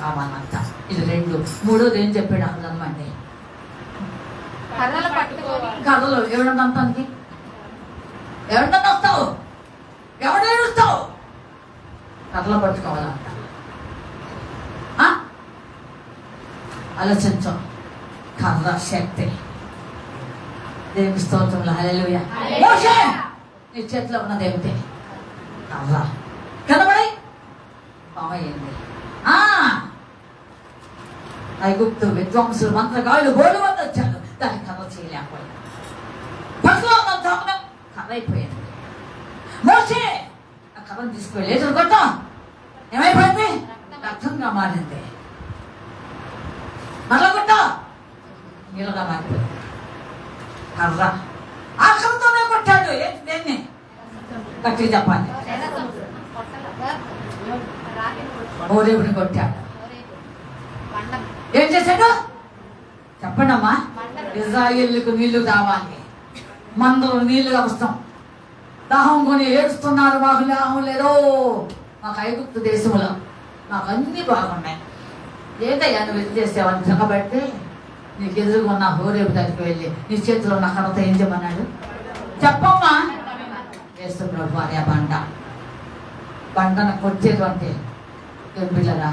రావాలంట. ఇది 2. 3వది ఏం చెప్పాడు అర్థమండి? కర్రలు పట్టుకొని కథలు ఎవడంతానికి ఎవరిని వస్తావు, ఎవరు ఏడుస్తావు? కథలు పట్టుకోవాలంట. ఆలోచించం. కర్ర శక్తి. దేవుని స్తోత్రములు. హల్లెలూయా. మోషే నీ చేతిలో ఉన్నది ఏమిటి? కర్ర. కనబడి పామయ్యింది. ఐగుప్తు విద్వాంసులు మంత్రగాళ్ళు బోలు వద్ద వచ్చారు, దాన్ని కర్ర చేయలేకపోయింది. పసులో కర్ర అయిపోయింది. మోషే ఆ కర్రను తీసుకువెళ్ళి ఎదురు కొట్ట ఏమైపోయింది? రక్తంగా మారింది. మరల కొట్ట నీళ్ళగా మారిపోయింది. కర్ర ఆ కర్రతోనే కొట్టాడు. ఏంటి దేన్ని? గట్టిగా చెప్పాలి. ఓరేవుని కొట్టాడు. ఏం చేశాడు చెప్పండి అమ్మా. ఇజ్రాయేలుకు నీళ్లు కావాలి, మందరు నీళ్లు అవసరం. దాహం కొని ఏడుస్తున్నారు, మాకు దాహం లేదో. మాకు ఐగుప్తు దేశంలో మాకు అన్ని బాగున్నాయి. ఏంటయ్యా నువ్వు ఇది చేసావని జగబెట్టి నీకు ఎదురుగున్న హోరేపు దగ్గరికి వెళ్ళి నీ చేతిలో ఉన్న కర్రత ఏం చేయమన్నాడు? చెప్పమ్మా. యేసు ప్రభు అనే బండను కొట్టేటువంటి పిల్లరా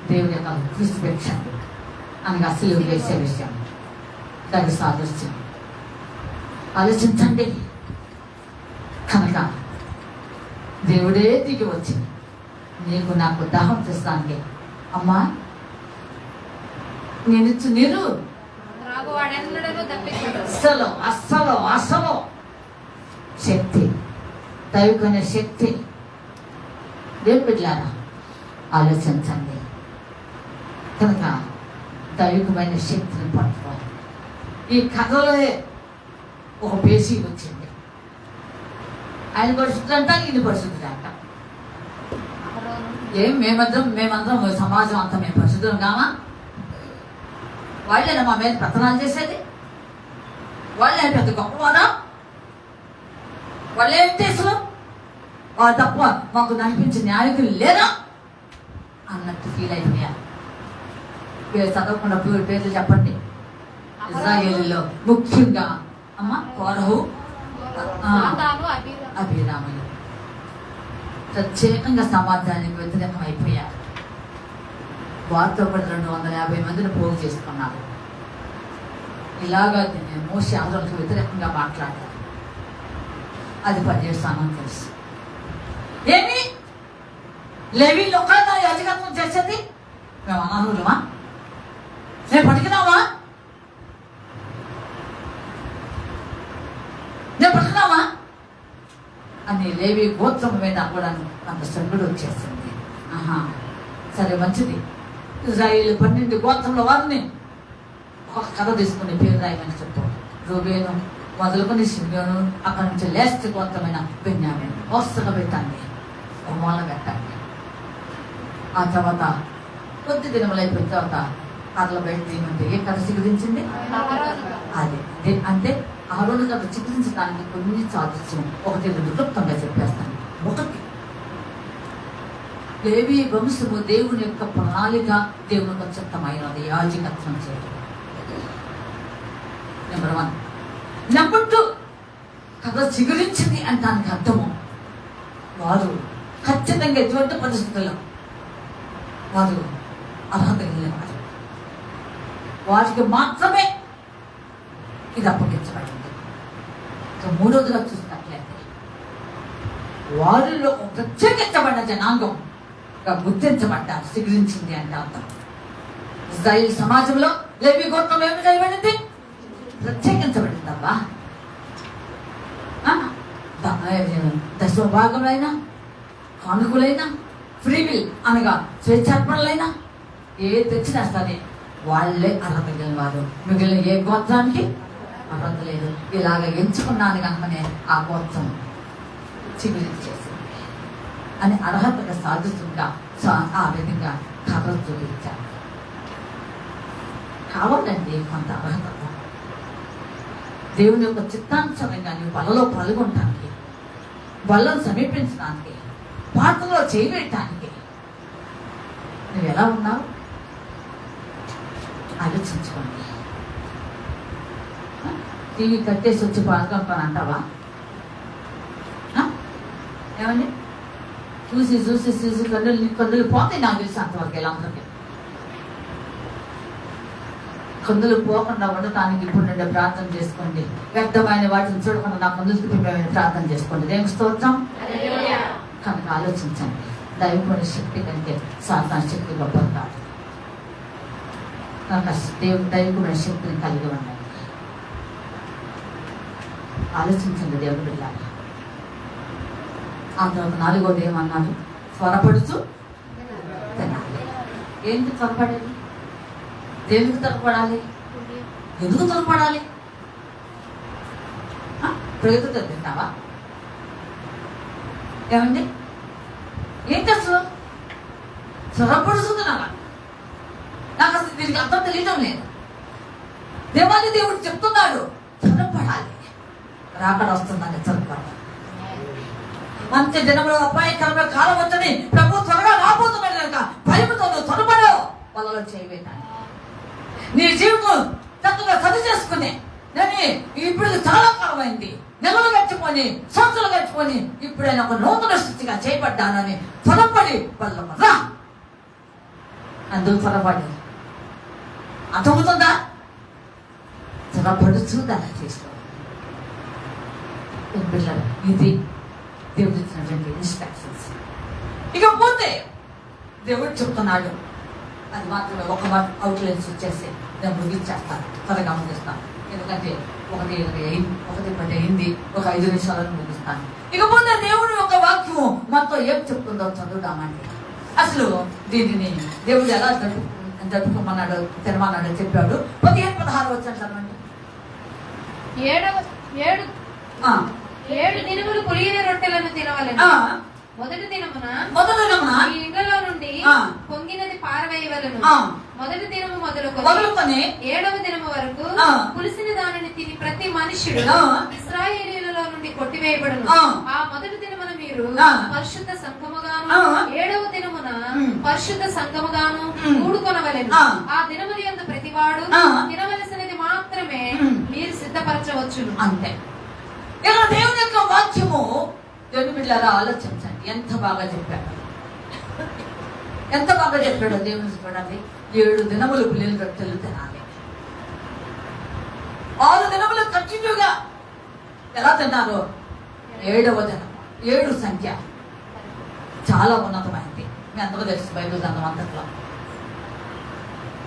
దేవుని యొక్క క్రూసిఫిక్షన్ అనగా సిలువ వేసే విషయం, దాని సాదృశ్యం ఆలోచించండి. కనుక దేవుడే దిగి వచ్చి నీకు నాకు దాహం తెస్తానికి, అమ్మా నేను ఇచ్చు నీరు అస్సలు అస్సలు అస్సలు శక్తి, దైవికమైన శక్తి. దేవుని బిడ్డలారా ఆలోచించండి. కనుక దైవికమైన శక్తిని పట్టుకోవాలి. ఈ కథలో ఒక పేసీ వచ్చింది. ఆయన పరిశుద్ధులంట, ఈయన పరిశుద్ధులంట. మేమందరం సమాజం అంతా మేము పరిశుద్ధులం కామా? వాళ్ళేనా మా మీద పెత్తనాలు చేసేది? వాళ్ళే పెద్ద గొప్పవారా? వాళ్ళేం చేసారు? వాళ్ళు తప్ప మాకు నడిపించే నాయకులు లేదా అన్నట్టు ఫీల్ అయిపోయారు. వీళ్ళు చదవకుండా పేర్లు చెప్పండి. ఇజ్రాయేలులో ముఖ్యంగా అమ్మ కోరహు, అభిరాములు ప్రత్యేకంగా సమాజానికి వ్యతిరేకం అయిపోయారు. వారితో పాటు 250 మందిని పోగు చేసుకున్నారు. ఇలాగా మోషే అహరోనుకు వ్యతిరేకంగా మాట్లాడారు. అది పనిచేస్తానని తెలుసు. ఏమి లేవి లోకాలను యాజకత్వం చేసేది మేము అనర్హులమా? నేను పట్టుకున్నావా? అని లేవి గోత్రం మీద కూడా అంత శ్రద్ధుడు వచ్చేసింది. సరే మంచిది. ఇజ్రాయేలు 12 గోత్రంలో వారిని ఒక కథ తీసుకుని పేరు రాయమని చెప్పారు. రూబేను మొదలుకొని షిమ్యోను, అక్కడి నుంచి లేస్ట్ గోత్రమైన బెన్యామీను వరుసగా పెట్టండి, హోమాలు పెట్టండి. ఆ తర్వాత కొద్ది దినములు అయిపోయిన తర్వాత కథలు బయట తీయమంటే ఏ కథ చిగురించింది? అది అంటే అహరోను కథ చిగురించడానికి కొన్ని సాదృశ్యం 1-2 క్లుప్తంగా చెప్పేస్తాను. 1, లేవి వంశము దేవుని యొక్క ప్రణాళిక, దేవుని యొక్క చిత్తమైనది యాజకత్వం చేయడం. నెంబర్ 1. నెంబర్ 2, కథ చిగురించింది అంటానికి అర్థము వారు ఖచ్చితంగా ఎటువంటి పరిస్థితుల్లో వారు అర్హత కలిగినవారు. వారికి మాత్రమే ఇది అప్పగించబడింది. ఇక మూడవదిగా చూసినట్లయితే వారిలో ప్రత్యేకించబడిన జనాంగంగా గుర్తించబడ్డారు, స్వీకరించింది అంటే అర్థం. ఇశ్రాయేలు సమాజంలో లేవి గోత్రం ఏమి చేయబడింది? ప్రత్యేకించబడిందబ్బా. దశమ భాగంలో కానుకలైనా ఫ్రీవిల్ అనగా స్వేచ్ఛార్పణలైనా ఏ తెచ్చినా సరే వాళ్ళే అర్హత కలిగిన వారు. మిగిలిన ఏ గోత్రానికి అర్హత లేదు. ఇలాగ ఎంచుకున్నాను కనుకనే ఆ గోత్రం చిగురించేసింది అని అర్హతగా సాధిస్తుండగా ఆ విధంగా కథలు చూపించారు. కావాలండి కొంత అర్హత. దేవుని యొక్క చిత్తానుసారంగా నీ బలలో పాల్గొనటానికి, బలను సమీపించడానికి, పాత్రలో చేయవేయటానికి నువ్వు ఎలా ఉన్నావు ఆలోచించుకోండి. టీవీ కట్టేసి వచ్చి పాల్గొంటాను అంటావా? ఏమండి? చూసి చూసి చూసి కన్నులు పోతాయి. నాకు తెలిసి అంతవరకు ఎలా ఉంటుంది. కన్నులు పోకుండా ఉండటానికి ఇప్పుడు నుండి ప్రార్థన చేసుకోండి. వ్యర్థమైన వాటిని చూడకుండా నా కన్నులు తిప్పిపోయిన ప్రార్థన చేసుకోండి. దేవుని స్తోత్రం. కనుక ఆలోచించండి. దైవకుని శక్తి కంటే సాతాను శక్తి గొప్పది కాదు. కనుక దైవకుని శక్తిని కలిగి ఉండండి. ఆలోచించండి దేవుడు బిడ్డలారా. ఆ తర్వాత నాలుగోది ఏమన్నాడు? త్వరపడుచు తినాలి. ఏంటి త్వరపడేది? దేనికి త్వరపడాలి? ఎందుకు త్వరపడాలి? ప్రగతితో తింటావా? ఏమండి? ఏంటి అసలు త్వరపడుతున్నావా? నాకు అసలు దీనికి అర్థం తెలియడం లేదు. దేవాది దేవుడు చెప్తున్నాడు త్వరపడాలి. రాకడ వస్తుందని త్వరపడాలి. మంచి దినంలో అపాయకరమైన కాలం వచ్చని ప్రభు త్వరగా రాబోతున్నాడు కనుక భయముతో త్వరపడు వాళ్ళలో చేయబెట్టాలి. నీ జీవితం చక్కగా సరి చేసుకుని నేను ఇప్పుడు చాలా కాలం అయింది, నెలలు గడిచిపోయి సంవత్సరాలు గడిచిపోయి ఇప్పుడైనా ఒక నూతన స్థితిగా చేయబడ్డానని త్వరపడి వాళ్ళ రా. అందుకు త్వరపడి అర్థమవుతుందా? త్వరపడుచు దాన్ని చేసుకోవాలి. ఇది దేవుడు ఇచ్చినటువంటి ఇన్స్ట్రక్షన్స్. ఇకపోతే దేవుడు చెప్తున్నాడు, అది మాత్రమే ఒక మాట అవుట్లైన్స్ వచ్చేసి నేను ముగించేస్తాను, త్వరగా ముగిస్తాను. ఎందుకంటే 1:10 అయింది. ఒక 5 నిమిషాలను ముగిస్తాను. ఇకపోతే దేవుడు ఒక వాక్యం మాతో ఏం చెప్తుందో చదువుదామండి. అసలు దీనిని దేవుడు ఎలా జరుపుకోమన్నాడు, తినమన్నాడో చెప్పాడు. 15-16 వచ్చాను చదవండి. 7 దినములు పులియని రొట్టెలను తినవలెను. మొదటి దినమున ఈ ఇండ్లలో నుండి పొంగినది పారవేయవలెను. మొదటి దినము మొదలుకొని 7వ దినము వరకు పులిసిన దానిని తిని ప్రతి మనుష్యుడు ఇశ్రాయేలీయులలో నుండి కొట్టివేయబడును. ఆ మొదటి దినమున మీరు పరిశుద్ధ సంఘముగాను 7వ దినమున పరిశుద్ధ సంఘముగాను కూడుకొనవలెను. ఆ దినముల యందు ప్రతివాడు తినవలసినది మాత్రమే మీరు సిద్ధపరచవచ్చును. అంతే. ఇలా దేవుని యొక్క వాక్యము దేవుని బిడ్డలారా ఆలోచించండి. ఎంత బాగా చెప్పాడు, ఎంత బాగా చెప్పాడో దేవుని చూడండి. 7 దినములు పులియని రొట్టెలు తినాలి. 6 దినములు కంటిన్యూగా ఎలా తిన్నారో 7వ దినం 7 సంఖ్య చాలా ఉన్నతమైంది. మీ అందరూ తెలుసు బైబిల్ గ్రంథం అంతట్లో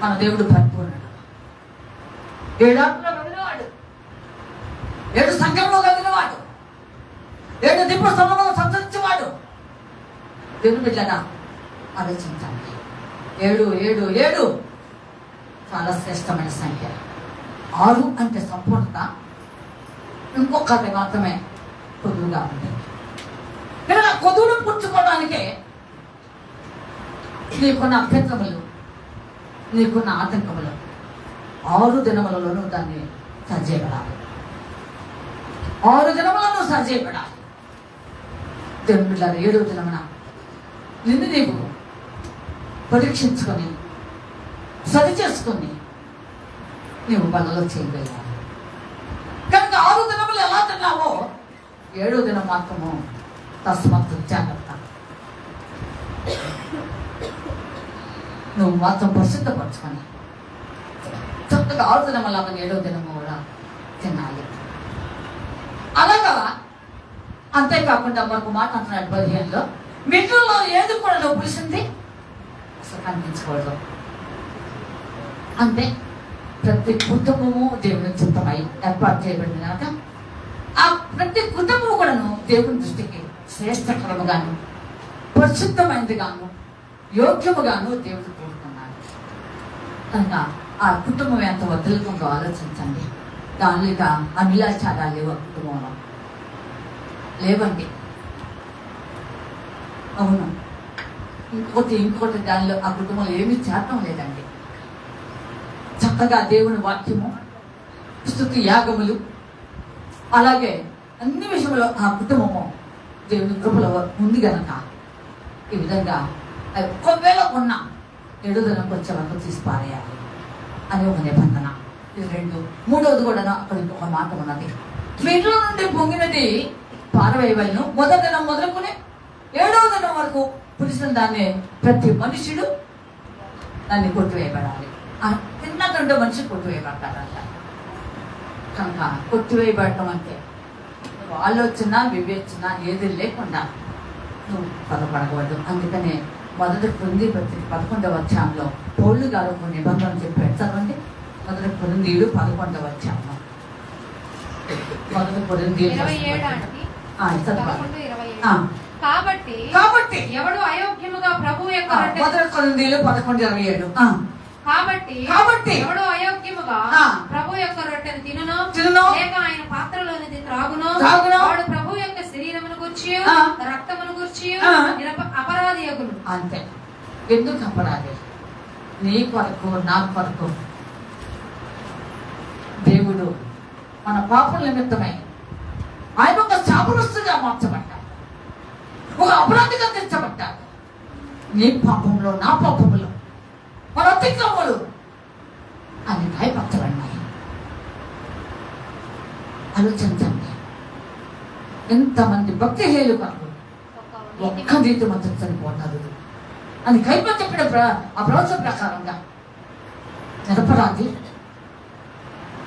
మన దేవుడు పరిపూర్ణుడు. 7 ఆత్మలో కలిగినవాడు, 7 సంఖ్యలో కలిగినవాడు, 7 దివ్య సమయంలో సంచరించేవాడు. దేవుని బిడ్డలారా ఆలోచించండి. 7 చాలా శ్రేష్టమైన సంఖ్య. 6 అంటే సంపూర్ణత, ఇంకొకటి మాత్రమే కొద్దుగా ఉంది. ఇలా కొద్దులు పుచ్చుకోవడానికే నీకున్న అభ్యంతరములు, నీకున్న ఆటంకములు 6 దినములలోనూ దాన్ని సరిచేయబడాలి. 6 దినములను సరిచేయబడాలి. దేవుని బిడ్డలారా 7వ దినమున నిన్ను నీవు పరీక్షించుకొని సరి చేసుకొని నీవు బలలో చేయగలిగావు. కనుక 6 దినములు ఎలా తిన్నావో 7వ దినం మాత్రము తస్మత్తు జాగ్రత్త. నువ్వు మాత్రం పరిశుద్ధపరచుకొని చక్కగా 6 దినము అలాగా 7వ దినము కూడా తినాలి. అలాగా అంతేకాకుండా మనకు మాట అంటున్నాడు 15లో, మిట్లలో ఏది కూడా నువ్వు పులిసింది అసలు కనిపించకూడదు. అంటే ప్రతి కుటుంబము దేవుని చిత్తమై ఏర్పాటు చేయబడింది కనుక ఆ ప్రతి కుటుంబము కూడాను దేవుని దృష్టికి శ్రేష్టకరముగాను పరిశుద్ధమైనదిగాను యోగ్యముగాను దేవుడు కోరుకున్నాడు కనుక ఆ కుటుంబం ఎంత వదులుతుందో ఆలోచించండి. దానిగా అనిలాచారాలు లేవు ఆ కుటుంబంలో, లేవండి. అవును, ఇంకోటి దానిలో ఆ కుటుంబంలో ఏమీ చేరటం లేదండి. చక్కగా దేవుని వాక్యము, స్తుతి యాగములు, అలాగే అన్ని విషయంలో ఆ కుటుంబము దేవుని కృపలో ఉంది కనుక ఈ విధంగా ఒకవేళ ఉన్న 7వ దినంకి వచ్చే వరకు తీసి పారేయాలి అని ఒక నిబంధన. ఇది 2. 3వది కూడా అక్కడ ఇంకొక మాట ఉన్నది, మీ ఇంట్లో నుండి పొంగినది పారవేయవలను. మొదటి దినం మొదలుకుని 7వ దినం వరకు పులిసిన దాన్ని ప్రతి మనుషుడు దాన్ని కొట్టివేయబడాలి. తిన్న 2 మనుషులు కొట్టివేయబడతారంట. కనుక కొట్టివేయబడటం అంటే నువ్వు ఆలోచన వివేచన ఏది లేకుండా నువ్వు బలపడకూడదు. అందుకనే మొదటి కొరింథీ పత్రిక 11వ అధ్యాయంలో పౌలు గారు ఒక నిబంధన చెప్పాడు. చదవండి, మొదటి కొరింథీయులు 11వ అధ్యాయం. మొదటి కొరింథీయులు కాబట్టి ఎవడు అయోగ్యముగా ప్రభు యొక్క మొదటి కొరింథీయులు 11:27. కాబట్టి ఎవడు అయోగ్యముగా ప్రభు యొక్క రొట్టెను తినును లేక ఆయన పాత్రలోనిది త్రాగును వాడు ప్రభు యొక్క శరీరమును గూర్చి రక్తమును గూర్చి అపరాధి యగును. అంతే. ఎందుకు అపరాధి? నీ కొరకు నా కొరకు దేవుడు మన పాపం నిమిత్తమై ఆయన ఒక శాపగ్రస్తుగా మార్చబడ్డాడు, ఒక అపరాధిగా తెచ్చబడ్డాడు. నీ పాపంలో నా పాపంలో మన అతిక్రమములు అని గాయపరచబడినాయి. ఆలోచించండి, ఎంతమంది భక్తిహీనులు కొరకు ఒక్క నీతిమంతుడు చనిపోతారు అని కైప చెప్పిన ఆ ప్రవచన ప్రకారంగా నిరపరాధి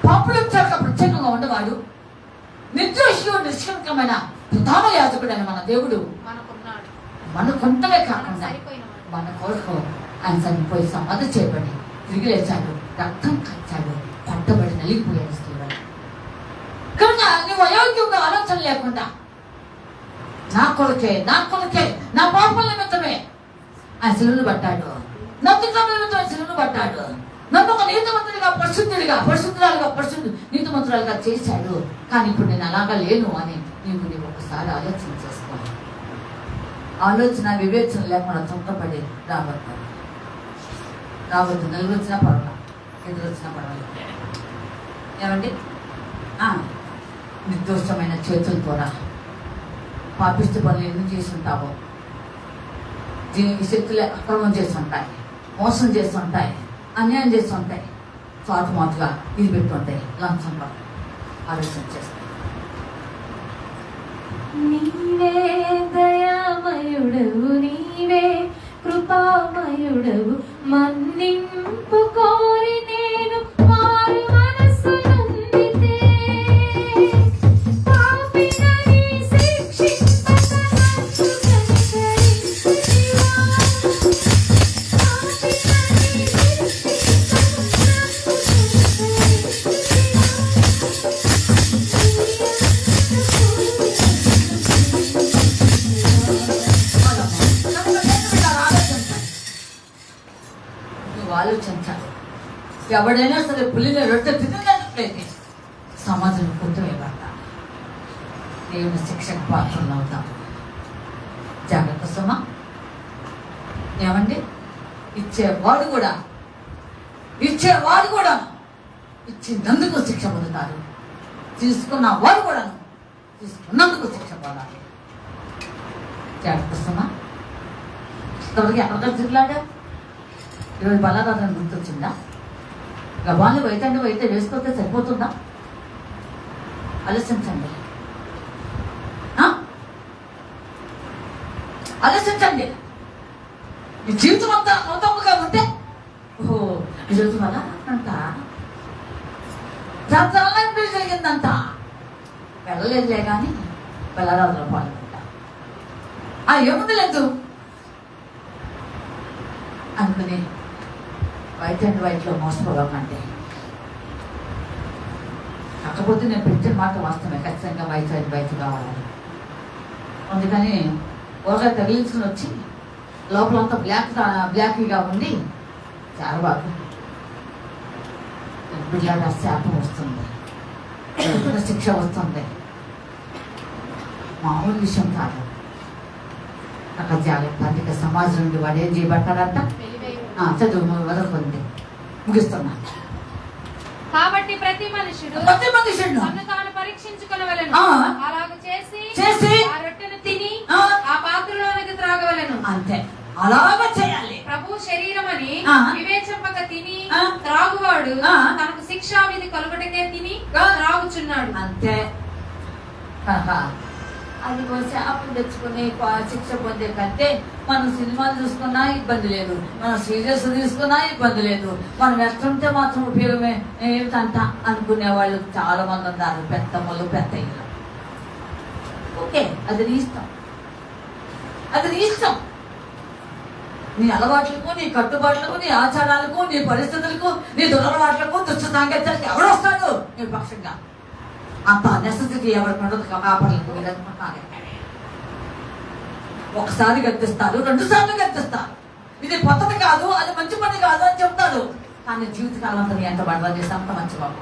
పాపులెంచాక ప్రత్యేకంగా ఉండేవాడు, నిర్దోషి నిష్కలంకమైన ప్రధాన యాజకుడు అని మన దేవుడు మనకుంటమే కాకుండా మన కొరకు ఆయన చనిపోయి సమాధి చేయబడి తిరిగి లేచాడు, రక్తం కచ్చాడు, పట్టబడి నలిగిపోయాడు శ్రీవాడు. కనుక నువ్వు అయోగ్యంగా ఆలోచన లేకుండా నా కొరకే నా పాపల నిమిత్తమే ఆయన శిలువను పట్టాడు, నా తిరుగుల నిమిత్తమే శిలువను పట్టాడు, నన్ను ఒక నీతిమంతుడిగా నీతిమంతురాలుగా చేశాడు. కానీ ఇప్పుడు నేను అలాగా లేను అని నీవు ఒకసారి ఆలోచన చేసుకో. ఆలోచన వివేచన లేకుండా తొందరపడి రావద్దు. నలుగురు వచ్చినా పర్వాలేదు, ఎదురు వచ్చినా పర్వాలేదు. ఏమండి, నిర్దోషమైన చేతులతో పాపిష్టి పనులు ఎన్ని చేసి ఉంటావో, దీనికి శక్తులు అక్రమం చేసి ఉంటాయి, మోసం చేసి ఉంటాయి, అన్యాయం చేసి ఉంటాయి, చాటుమాటుగా ఇది పెట్టుంటాయి, లంచం ఆలోచన చేస్తాయి. నీవే దయామయుడవు, నీవే కృపామయుడవు, మన్నింపు కోరి నేను మారు మనసు నొందితే పాపినని శిక్షింపక నన్ను కనికరించుతివా, పాపినని శిక్షింపక ఆలోచించాలి. ఎవడైనా సరే పులిన రొట్టె తినట్లయితే సమాజంలో కొట్టువేయబడతారు, దేవుని శిక్షకు పాత్రలు అవుతాం. జాగ్రత్త సుమా. ఏమండి, ఇచ్చేవాడు కూడా ఇచ్చినందుకు శిక్ష పొందుతారు, తీసుకున్న వాడు కూడా తీసుకున్నందుకు శిక్ష పొందాలి. జాగ్రత్త సుమా. ఇంతవరకు ఎక్కడ తిరిగాడా? ఈరోజు బలాదాన్ని గుర్తొచ్చిందా? గబాన్ని వైతే వేసుకోతే సరిపోతుందా? ఆలోచించండి, ఆలోచించండి. మీ జీవితం అంతా నూతనంగా ఉంటే ఓహో ఈరోజు వల్ల అంట చాలా జరిగిందంట. వెళ్ళలేదులే కానీ వెళ్ళరాజుల పాల్గొంట ఏముంది లేదు అనుకుని వైట్ అండ్ వైట్లో మోసపోవాలంటే. కాకపోతే నేను పెట్టిన మాట వాస్తవమే, ఖచ్చితంగా వైట్ అండ్ వైట్ కావాలని. అందుకని ఊరగా తగిలించుకుని వచ్చి లోపలంతా బ్లాక్గా ఉండి చారబాకు బిడ్డ శాపం వస్తుంది, శిక్ష వస్తుంది. మామూలు విషయం కాదు. అక్కడ జాగ్రత్త. అందుకే సమాజం నుండి వాడు ఏం చేయబట్టారంట. చదువు వదలుకుంది. ముగిస్తున్నా. కాబట్టి ప్రతి మనుషుడు తన్ను తాను పరీక్షించుకొనవలెను. అలాగ చేసి ఆ రొట్టెను తిని ఆ పాత్రలోనికి త్రాగవలెను. అంతే, అలాగా చేయాలి. ప్రభు శరీరమని వివేచింపక తిని త్రాగువాడు తనకు శిక్షా విధి కలుగుటకే తిని త్రాగుచున్నాడు. అంతే. అది శాపం తెచ్చుకుని శిక్ష పొందే కంటే మనం సినిమాలు చూసుకున్నా ఇబ్బంది లేదు, మనం సీరియస్ తీసుకున్నా ఇబ్బంది లేదు, మనం ఎట్లుంటే మాత్రం ఉపయోగమే ఏమిటంట అనుకునే వాళ్ళు చాలా మంది ఉన్నారు. పెద్దమ్మలు పెద్దయ్యలు. ఓకే, అది నీ ఇష్టం, అది నీ ఇష్టం. నీ అలవాట్లకు, నీ కట్టుబాట్లకు, నీ ఆచారాలకు, నీ పరిస్థితులకు, నీ దురలవాట్లకు, దుష్ట సాంకేతాలకు ఎవరు వస్తాడు నీ పక్షంగా? అంత నెసెసిటీ ఎవరికి ఉండదు. కాపాడలేదు. ఒకసారి గర్తిస్తారు, 2 సార్లు గర్తిస్తారు. ఇది పద్ధతి కాదు, అది మంచి పని కాదు అని చెప్తారు. కానీ జీవితకాలం అంతా నీ ఎంత బడవ చేస్తే అంత మంచి బాబు.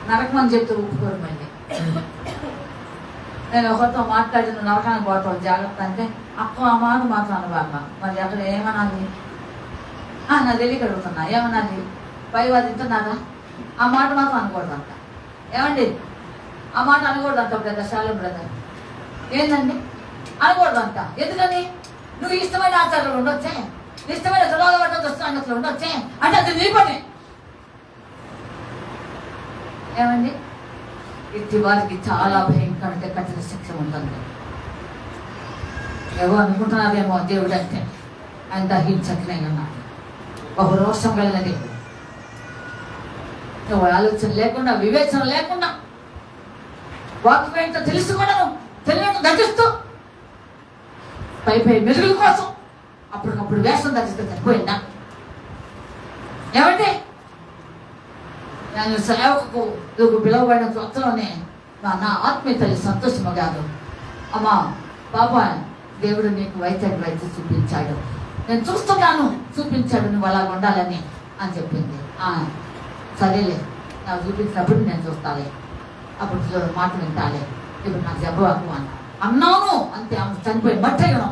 నరకమని చెప్తే ఒప్పుకోరు. మళ్ళీ నేను ఒకరితో మాట్లాడిన నరకానికి పోతావు జాగ్రత్త అంటే అక్క ఆ మాట మాత్రం అనబాక. మరి అక్కడ ఏమనాలి? నా తెలియక అడుగుతున్నా, ఏమనాలి? పైవాది తింటున్నారా? ఆ మాట మాత్రం అనకూడదంట. ఏమండి, ఆ మాట అనకూడదంట బ్రదర్, శాలం బ్రదర్. ఏందండి అనకూడదంట? ఎందుకని? నువ్వు ఇష్టమైన ఆచారాలు ఉండొచ్చే, ఇష్టమైన దురాలవాటు దుస్తాంగతులు ఉండొచ్చే అంటే అది నీ పని. ఏమండి, ఇట్టి వారికి చాలా భయంకరంగా కఠిన శిక్ష ఉంటుంది. ఏవో అనుకుంటున్నారేమో దేవుడు అంటే ఆయన దహించకనే ఉన్నాడు. బహురోషం కలిగినది. నువ్వు ఆలోచన లేకుండా, వివేచన లేకుండా, వాక్యం ఏంటో తెలుసుకోవడం తెలియక దర్శిస్తూ పై మెరుగుల కోసం అప్పటికప్పుడు వేషం దర్శిస్తే సరిపోయిందా? ఏమంటే నేను సేవకు పిలువబడిన కొత్తలోనే నా ఆత్మీయ తల్లి సంతోషము కాదు. అమ్మా పాప, దేవుడు నీకు వైద్య చూపించాడు, నేను చూస్తున్నాను, చూపించాడు, నువ్వు అలా ఉండాలని అని చెప్పింది. సరేలే, నాకు చూపించినప్పుడు నేను చూస్తాలే, అప్పుడు మాట వింటాలే, ఇప్పుడు నాకు జబ్బు అన్నాను అంతే. చనిపోయి మట్టయ్యను.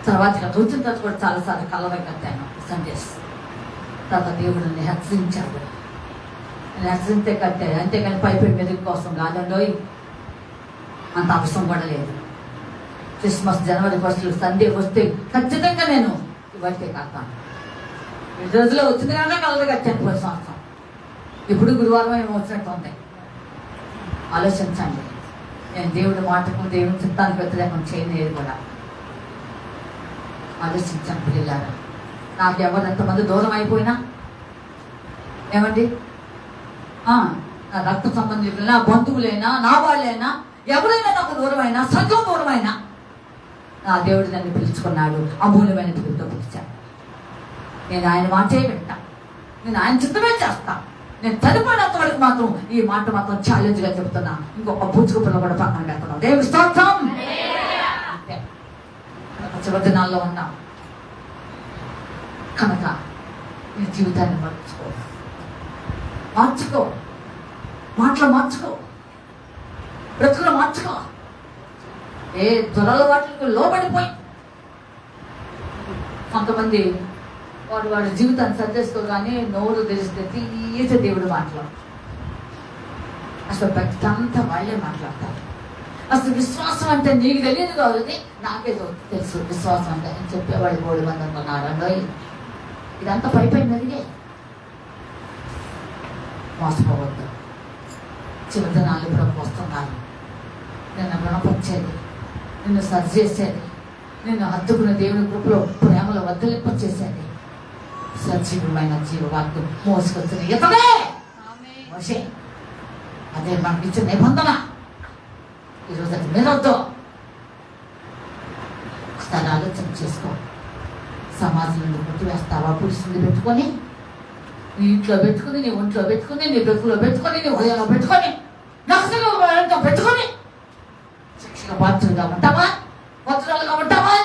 తర్వాత ఇక్కడ వచ్చిన తర్వాత కూడా చాలాసార్లు కలవరం కట్టాను సండేస్. తర్వాత దేవుడు నన్ను హెచ్చరించాడు. నేను హెచ్చరిస్తే కట్టే, అంతేకాని పై మెరుగు కోసం కాదండోయ్, అంత అవసరం కూడా లేదు. క్రిస్మస్ జనవరి 1 సండే వస్తే ఖచ్చితంగా నేను ఇవైతే కడతాను. 2 రోజుల్లో వచ్చింది కనుక కలర్ కట్టాను. 10 సంవత్సరం ఇప్పుడు గురువారం ఏమో వచ్చినట్టు ఉంది. ఆలోచించండి. నేను దేవుడి మాటకు, దేవుడి చిత్తానికి వ్యతిరేకం చేయలేదు కూడా. ఆలోచించండి పిల్లలారా. నాకు ఎవరు ఎంతమంది దూరం అయిపోయినా, ఏమండి, నా రక్త సంబంధికులైనా, బంధువులైనా, నా వాళ్ళైనా, ఎవరైనా నాకు దూరమైనా, సగం దూరమైనా, నా దేవుడు నన్ను పిలుచుకున్నాడు, అమూల్యమైన పిలుపుతో పిలిచాడు. నేను ఆయన మాటే వింటా, నేను ఆయన చిత్తమే చేస్తా. నేను చనిపోయినంత వరకు మాత్రం ఈ మాట మాత్రం ఛాలెంజ్గా చెప్తున్నా. ఇంకొక బూచుకు పిల్ల కూడా పక్కన పెడుతున్నాం. దేవుడి స్తోత్రం. అంతే, చివరి దినాల్లో ఉన్నాం కనుక నీ జీవితాన్ని మార్చుకో, మాటలు మార్చుకో, బ్రతుకులు మార్చుకో. ఏ దురలవాట్లకు లోబడిపోయి కొంతమంది వాడి జీవితాన్ని సరిచేసుకోగానే నోరు తెరిస్తే తీస దేవుడు మాట్లాడు. అసలు ప్రతిదంతా వాళ్ళే మాట్లాడతారు. అసలు విశ్వాసం అంటే నీకు తెలియదు కాబట్టి నాకేదో తెలుసు విశ్వాసం అంటే అని చెప్పేవాడు 3 మంది అనుకున్నారండో. ఇదంతా పై మెరిగే. మోసపోవద్దు. చివరి దినాలు ఇప్పుడు వస్తున్నారు. నిన్ను గుణపరిచేది, నిన్ను సరి చేసేది, నిన్ను హత్తుకున్న దేవుని కృపలో ప్రేమలో వద్దలింపచేసేది సజీవమైన జీవవాక్కు మోసుకొచ్చిన ఇతడే మోషే. అదే మనకి ఇచ్చిన నిబంధన. ఈరోజు అది మీరొద్దు. ఒకసారి ఆలోచన చేసుకో. సమాజం నుండి కొట్టివేస్తావా? పురుషుని పెట్టుకొని, నీ ఇంట్లో పెట్టుకుని, నీ ఒంట్లో పెట్టుకుని, నీ బ్రతుకులో పెట్టుకొని, నీ హృదయంలో పెట్టుకొని, నక్షత్రంలో పెట్టుకొని శిక్షణ పాత్రలుగా ఉంటావా? పత్రాలుగా ఉంటావా?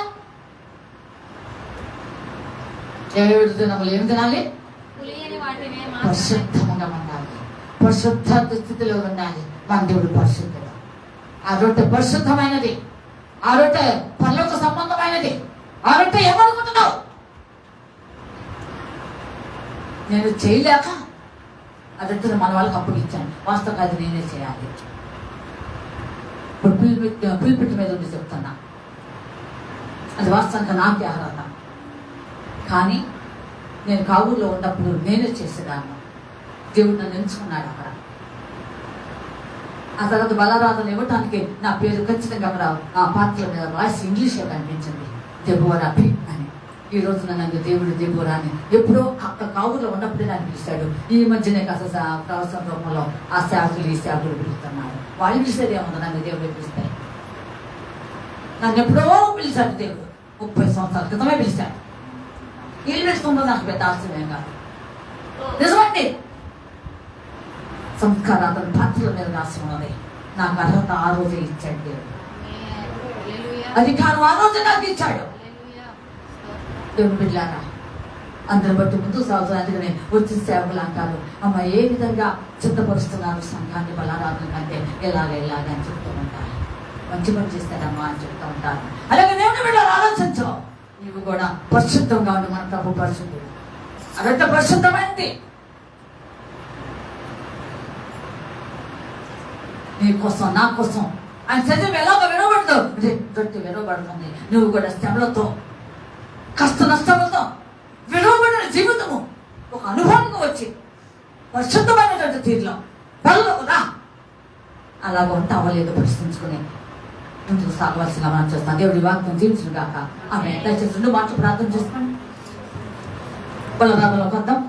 7 దినములు ఏం తినాలి? పరిశుద్ధంగా ఉండాలి. పరిశుద్ధ స్థితిలో ఉండాలి. మన దేవుడు పరిశుద్ధుడు. ఆ రొట్టె పరిశుద్ధమైనది. ఆ రొట్టె పనులకు సంబంధమైనది. ఆ రొట్టె ఏమనుకుంటున్నావు? నేను చేయలేక ఆ రొట్టెను మన వాళ్ళకి అప్పగించాను. వాస్తవంగా అది నేనే చేయాలి. ఇప్పుడు పిలిపిట్టి మీద ఉండి చెప్తున్నా, అది వాస్తవంగా నాకే అర్హత. కానీ నేను కావుల్లో ఉన్నప్పుడు నేనే చేసేదాన్ని. దేవుడు నన్ను ఎంచుకున్నాడు అక్కడ. ఆ తర్వాత బలారాధన ఇవ్వటానికి నా పేరు ఖచ్చితంగా అక్కడ ఆ పాత్ర మీద రాసి ఇంగ్లీష్లో కనిపించింది, దెబోరా బి అని. ఈ రోజు నన్ను దేవుడు దెబోరా అని ఎప్పుడో అక్కడ కావుల్లో ఉన్నప్పుడే నన్ను పిలిచాడు. ఈ మధ్యనే కాస్త ప్రవసన రూపంలో ఆ సేవకులు ఈ సేవకులు పిలుస్తున్నారు. వాళ్ళు పిలిచేది ఏమన్నా నన్ను దేవుడు పిలుస్తాయి. నన్ను ఎప్పుడో పిలిచాడు దేవుడు. 30 సంవత్సరాల క్రితమే పిలిచాడు. ఇల్లు పెట్టుకుంటూ నాకు పెద్ద ఆశ్చర్యం కాదు. నిజమండి. సంస్కారాధన పాత్రల మీద రాసి ఉన్నది. నాకు అర్హత ఆ రోజే ఇచ్చాడు దేవుడు. అధికారం ఆ రోజే నాకు ఇచ్చాడు. దేవుడు బిడ్డలారా, అందరి బట్టి ముందు సాగుతున్నట్టుగానే వచ్చి సేవకులు అంటారు, అమ్మ ఏ విధంగా సిద్ధపరుస్తున్నారు సంఘాన్ని బలారాధన కంటే ఎలాగ అని చెప్తూ ఉంటారు. మంచి పని చేస్తారమ్మా అని చెప్తూ ఉంటారు. అలాగే దేవుని బిడ్డలు ఆలోచించు. నీవు కూడా పరిశుద్ధంగా ఉండి, మన ప్రభు పరిశుద్ధుడు. అదంతా పరిశుద్ధమైంది. నీ కోసం, నా కోసం ఆయన శరీరం ఎలాగో వినబడదు, రొట్టె వినబడుతుంది. నువ్వు కూడా శ్రమలతో, కష్ట నష్టములతో వినబడిన జీవితము ఒక అనుభవంగా వచ్చి పరిశుద్ధమైనటువంటి తీరులో పనులు కదా అలాగ ఉంటావో లేదో పరిశీలించుకుని ముందుకు సాగవలసిన మనం చేస్తాం. దేవుడి వాక్యం జీవించను కాక ఆమె. దయచేసి 2 మాటలు ప్రార్థన చేస్తాను. బలరాధనలోకి వద్దాం.